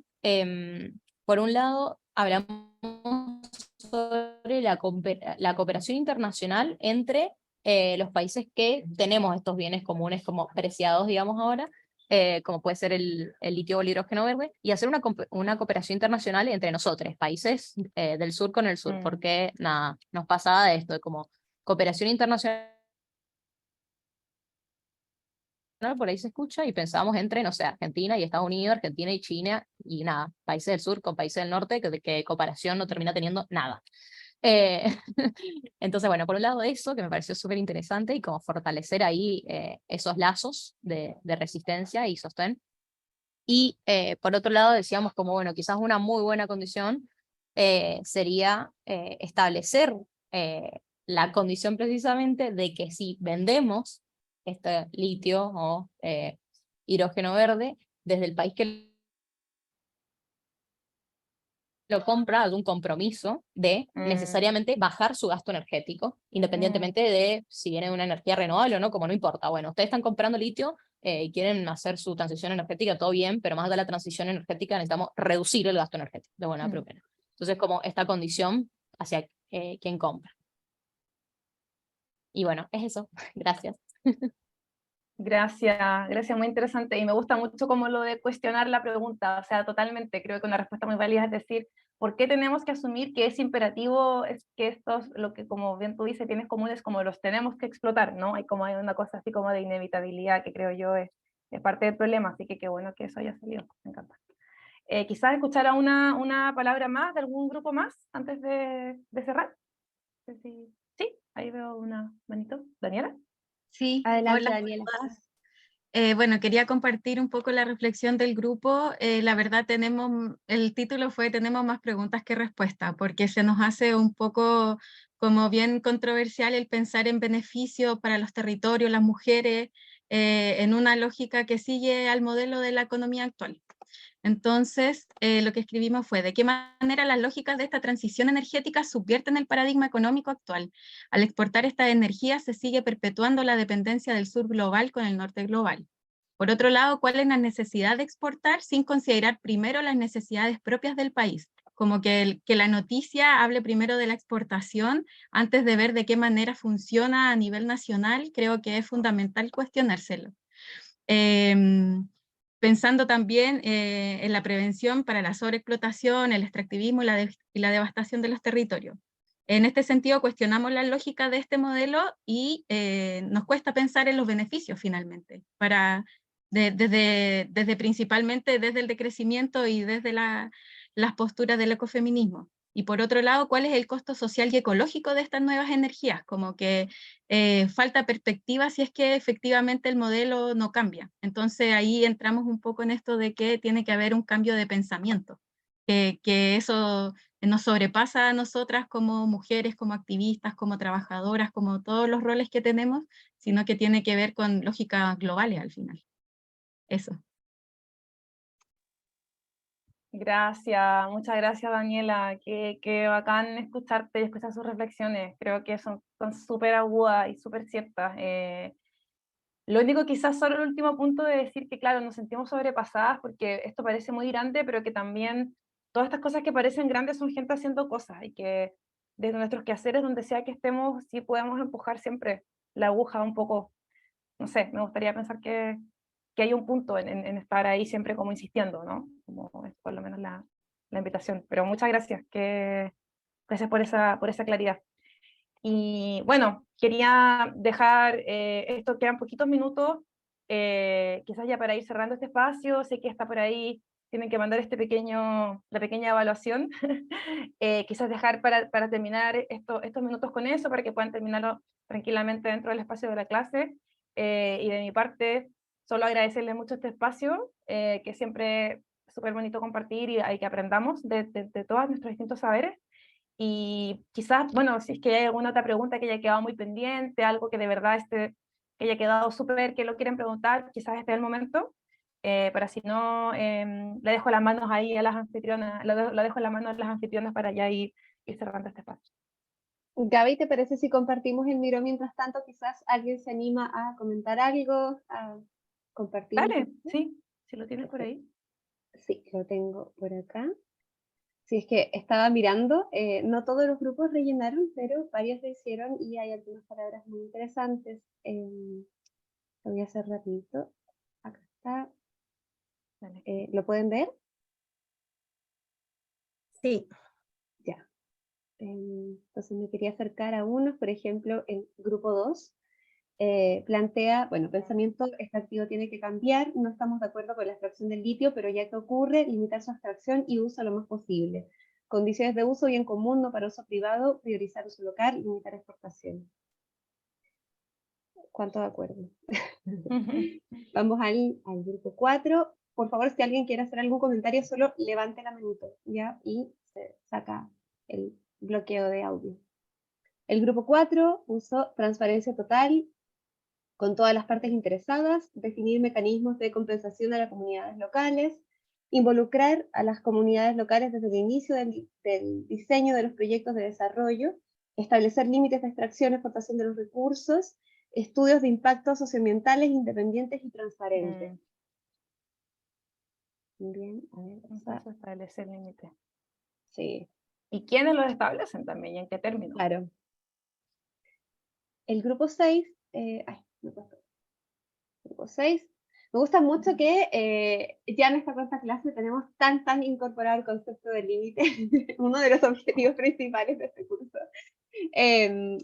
Speaker 7: Por un lado, hablamos sobre la cooperación internacional entre los países que tenemos estos bienes comunes como preciados, digamos ahora, como puede ser el litio o el hidrógeno verde, y hacer una cooperación internacional entre nosotros, países del sur con el sur, porque nada, nos pasaba de esto, de como cooperación internacional, por ahí se escucha, y pensábamos entre, no sé, Argentina y Estados Unidos, Argentina y China, y nada, países del sur con países del norte, que cooperación no termina teniendo nada. Eh, entonces, bueno, por un lado eso, que me pareció súper interesante, y como fortalecer ahí esos lazos de resistencia y sostén. Y por otro lado decíamos como, bueno, quizás una muy buena condición sería establecer la condición precisamente de que si vendemos este litio o hidrógeno verde desde el país que lo compra, hay un compromiso de necesariamente bajar su gasto energético, independientemente de si viene de una energía renovable o no, como no importa. Bueno, ustedes están comprando litio y quieren hacer su transición energética, todo bien, pero más allá de la transición energética necesitamos reducir el gasto energético de buena primera. Entonces, como esta condición hacia quien compra. Y bueno, es eso. Gracias.
Speaker 2: Gracias, muy interesante. Y me gusta mucho como lo de cuestionar la pregunta, o sea, totalmente, creo que una respuesta muy válida es decir, ¿por qué tenemos que asumir que es imperativo, es que estos, lo que como bien tú dices, bienes comunes, como los tenemos que explotar, ¿no? Hay una cosa así como de inevitabilidad que creo yo es parte del problema, así que qué bueno que eso haya salido, me encanta. Quizás escuchar a una palabra más de algún grupo más antes de cerrar. sé si... Sí, ahí veo una manito. ¿Daniela?
Speaker 6: Sí,
Speaker 5: Adelante,
Speaker 6: hola a
Speaker 5: Daniela.
Speaker 6: todas. Bueno, quería compartir un poco la reflexión del grupo. La verdad, el título fue Tenemos más preguntas que respuestas, porque se nos hace un poco como bien controversial el pensar en beneficio para los territorios, las mujeres, en una lógica que sigue al modelo de la economía actual. Entonces, lo que escribimos fue, ¿de qué manera las lógicas de esta transición energética subvierten el paradigma económico actual? Al exportar esta energía se sigue perpetuando la dependencia del sur global con el norte global. Por otro lado, ¿cuál es la necesidad de exportar sin considerar primero las necesidades propias del país? Como que la noticia hable primero de la exportación antes de ver de qué manera funciona a nivel nacional, creo que es fundamental cuestionárselo. Pensando también en la prevención para la sobreexplotación, el extractivismo y la devastación de los territorios. En este sentido, cuestionamos la lógica de este modelo y nos cuesta pensar en los beneficios finalmente, desde principalmente desde el decrecimiento y desde las posturas del ecofeminismo. Y por otro lado, ¿cuál es el costo social y ecológico de estas nuevas energías? Como que falta perspectiva si es que efectivamente el modelo no cambia. Entonces ahí entramos un poco en esto de que tiene que haber un cambio de pensamiento, que eso nos sobrepasa a nosotras como mujeres, como activistas, como trabajadoras, como todos los roles que tenemos, sino que tiene que ver con lógicas globales al final. Eso.
Speaker 2: Gracias, muchas gracias Daniela, qué bacán escucharte y escuchar sus reflexiones, creo que son súper agudas y súper ciertas. Lo único quizás solo el último punto de decir que claro, nos sentimos sobrepasadas porque esto parece muy grande, pero que también todas estas cosas que parecen grandes son gente haciendo cosas y que desde nuestros quehaceres, donde sea que estemos, sí podemos empujar siempre la aguja un poco, no sé, me gustaría pensar que hay un punto en estar ahí siempre como insistiendo, ¿no? Como es por lo menos la invitación. Pero muchas gracias, gracias por esa claridad. Y bueno, quería dejar esto, quedan poquitos minutos, quizás ya para ir cerrando este espacio, sé que está por ahí, tienen que mandar la pequeña evaluación, quizás dejar para terminar estos minutos con eso, para que puedan terminarlo tranquilamente dentro del espacio de la clase, y de mi parte, solo agradecerles mucho este espacio, que siempre es súper bonito compartir y hay que aprendamos de todos nuestros distintos saberes. Y quizás, bueno, si es que hay alguna otra pregunta que haya quedado muy pendiente, algo que de verdad que haya quedado súper, que lo quieren preguntar, quizás este es el momento, para si no, le dejo las manos ahí a las anfitrionas, lo dejo en las manos de las anfitrionas para ya ir cerrando este espacio.
Speaker 5: Gaby, ¿te parece si compartimos el Miro mientras tanto? Quizás alguien se anima a comentar algo, a compartir.
Speaker 2: Dale, sí, si lo tienes por ahí.
Speaker 5: Sí, lo tengo por acá. Sí, es que estaba mirando, no todos los grupos rellenaron, pero varios lo hicieron y hay algunas palabras muy interesantes. Lo voy a hacer rapidito. Acá está. ¿Lo pueden ver?
Speaker 1: Sí.
Speaker 5: Ya. Entonces me quería acercar a unos, por ejemplo, el grupo 2 plantea, bueno, pensamiento extractivo tiene que cambiar, no estamos de acuerdo con la extracción del litio, pero ya que ocurre, limitar su extracción y uso lo más posible. Condiciones de uso bien común, no para uso privado, priorizar uso local, limitar exportación. ¿Cuánto de acuerdo? Vamos al grupo 4. Por favor, si alguien quiere hacer algún comentario, solo levante la manito, ¿ya? Y se saca el bloqueo de audio. El grupo 4, uso transparencia total con todas las partes interesadas, definir mecanismos de compensación a las comunidades locales, involucrar a las comunidades locales desde el inicio del diseño de los proyectos de desarrollo, establecer límites de extracción y exportación de los recursos, estudios de impactos socioambientales independientes y transparentes. Bien, a ver.
Speaker 2: Entonces establecer límites.
Speaker 5: Sí.
Speaker 2: ¿Y quiénes los establecen también y en qué términos?
Speaker 5: Claro. El grupo 6, grupo 6. Me gusta mucho que ya en esta cuarta clase tenemos tan incorporado el concepto del límite, uno de los objetivos principales de este curso.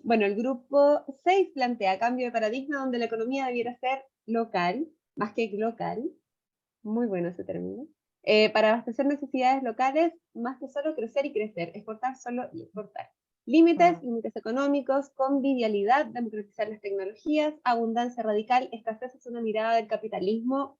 Speaker 5: Bueno, el grupo 6 plantea cambio de paradigma donde la economía debiera ser local, más que local. Muy bueno ese término. Para abastecer necesidades locales, más que solo crecer y crecer, exportar solo y exportar. Límites, límites económicos, convivialidad, democratizar las tecnologías, abundancia radical, escasez es una mirada del capitalismo.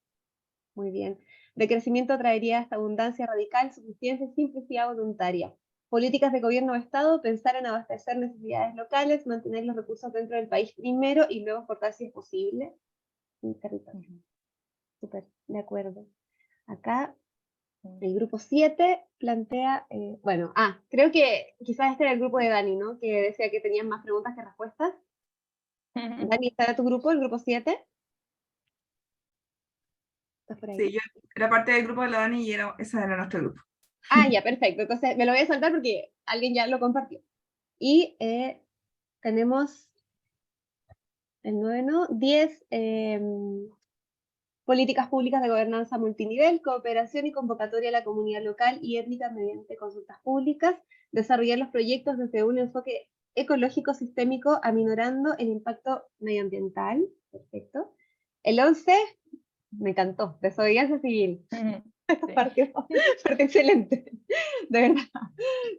Speaker 5: Muy bien. De crecimiento traería esta abundancia radical, suficiencia, simplicidad voluntaria. Políticas de gobierno o Estado, pensar en abastecer necesidades locales, mantener los recursos dentro del país primero y luego exportar si es posible. Un territorio. Súper, de acuerdo. Acá el grupo 7 plantea, bueno, creo que quizás este era el grupo de Dani, ¿no? Que decía que tenían más preguntas que respuestas. Dani, ¿está tu grupo, el grupo 7? ¿Estás por ahí?
Speaker 8: Sí, yo era parte del grupo de la Dani y ese era nuestro grupo.
Speaker 5: Ya, perfecto. Entonces me lo voy a saltar porque alguien ya lo compartió. Y tenemos el 9, ¿no? 10 políticas públicas de gobernanza multinivel, cooperación y convocatoria a la comunidad local y étnica mediante consultas públicas, desarrollar los proyectos desde un enfoque ecológico sistémico, aminorando el impacto medioambiental. Perfecto. El 11, me encantó, desobediencia civil.
Speaker 2: Sí.
Speaker 5: Parte excelente, de verdad.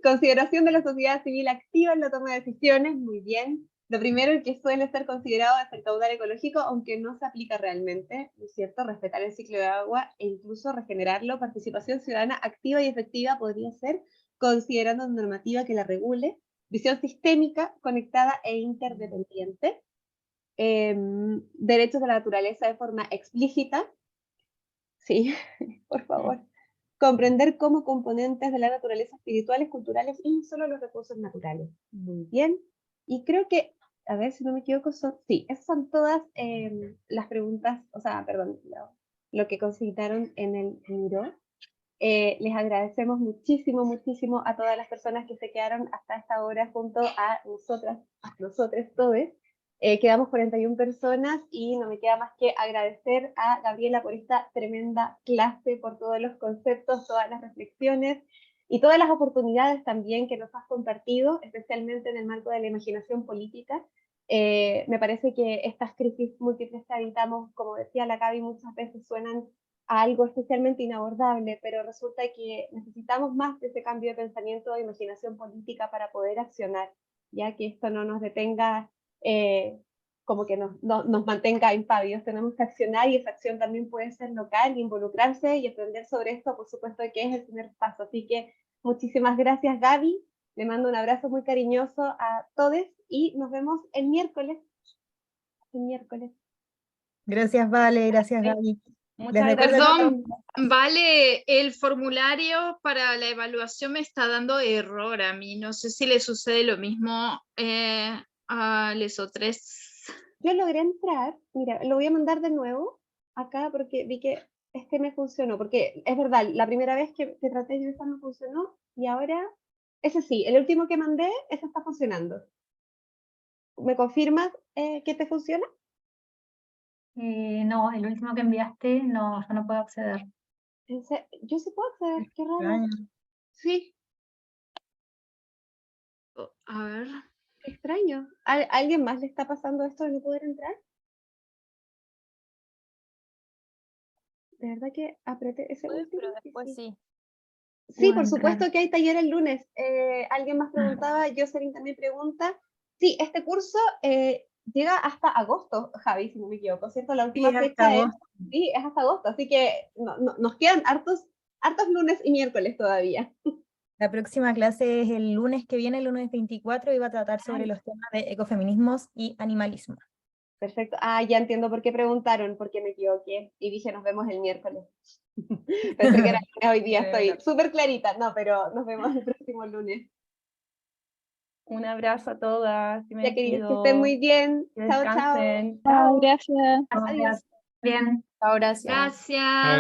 Speaker 5: Consideración de la sociedad civil activa en la toma de decisiones, muy bien. Lo primero, el que suele ser considerado es el caudal ecológico, aunque no se aplica realmente, ¿no es cierto? Respetar el ciclo de agua e incluso regenerarlo. Participación ciudadana activa y efectiva podría ser, considerando una normativa que la regule. Visión sistémica, conectada e interdependiente. Derechos de la naturaleza de forma explícita. Sí, por favor. Comprender como componentes de la naturaleza espirituales, culturales y no solo los recursos naturales. Muy bien. Y creo que, a ver si no me equivoco, sí, esas son todas las preguntas, o sea, perdón, lo que consultaron en el muro. Les agradecemos muchísimo, muchísimo a todas las personas que se quedaron hasta esta hora junto a nosotras, a nosotros todos. Quedamos 41 personas y no me queda más que agradecer a Gabriela por esta tremenda clase, por todos los conceptos, todas las reflexiones y todas las oportunidades también que nos has compartido, especialmente en el marco de la imaginación política. Me parece que estas crisis múltiples que habitamos, como decía la Gaby, muchas veces suenan a algo especialmente inabordable, pero resulta que necesitamos más de ese cambio de pensamiento de imaginación política para poder accionar, ya que esto no nos detenga, como que nos mantenga impávidos. Tenemos que accionar y esa acción también puede ser local, involucrarse y aprender sobre esto, por supuesto, que es el primer paso. Así que muchísimas gracias, Gaby. Le mando un abrazo muy cariñoso a todos y nos vemos el miércoles.
Speaker 1: Gracias, Vale, gracias, Gaby.
Speaker 2: Muchas
Speaker 1: Les recuerdo
Speaker 2: gracias.
Speaker 6: Perdón, Vale, el formulario para la evaluación me está dando error a mí. No sé si le sucede lo mismo a los otros.
Speaker 5: Yo logré entrar, mira, lo voy a mandar de nuevo acá porque vi que este me funcionó, porque es verdad, la primera vez que traté de ingresar no funcionó y ahora, ese sí, el último que mandé, ese está funcionando. ¿Me confirmas que te funciona?
Speaker 9: No, el último que enviaste, no, yo no puedo acceder.
Speaker 5: Yo sí puedo acceder, qué raro.
Speaker 1: Extraño.
Speaker 5: Sí,
Speaker 6: A ver.
Speaker 5: qué extraño. ¿Alguien más le está pasando esto de no poder entrar? De verdad que apreté ese último.
Speaker 7: Pero después sí.
Speaker 5: Sí,
Speaker 9: Puedo
Speaker 5: por
Speaker 9: entrar.
Speaker 5: supuesto que hay taller el lunes. Alguien más preguntaba, Jocelyn también pregunta. Sí, este curso llega hasta agosto, Javi, si no me equivoco, ¿cierto? La última
Speaker 1: Sí, hasta
Speaker 5: fecha es,
Speaker 1: agosto.
Speaker 5: sí, es hasta agosto, así que nos quedan hartos lunes y miércoles todavía.
Speaker 1: La próxima clase es el lunes que viene, el lunes 24, y va a tratar sobre los temas de ecofeminismos y animalismo.
Speaker 5: Perfecto. Ya entiendo por qué preguntaron, porque me equivoqué y dije nos vemos el miércoles. Pensé que era el lunes, hoy día estoy súper clarita, no, pero nos vemos el próximo lunes.
Speaker 2: Un abrazo a todas. Y me
Speaker 5: Ya queridos, que
Speaker 2: despido.
Speaker 5: estén muy bien.
Speaker 2: Que
Speaker 5: Chao, chao.
Speaker 2: descansen. Chao.
Speaker 7: Gracias.
Speaker 5: Adiós.
Speaker 9: Bien.
Speaker 7: Chao, gracias.
Speaker 6: Gracias.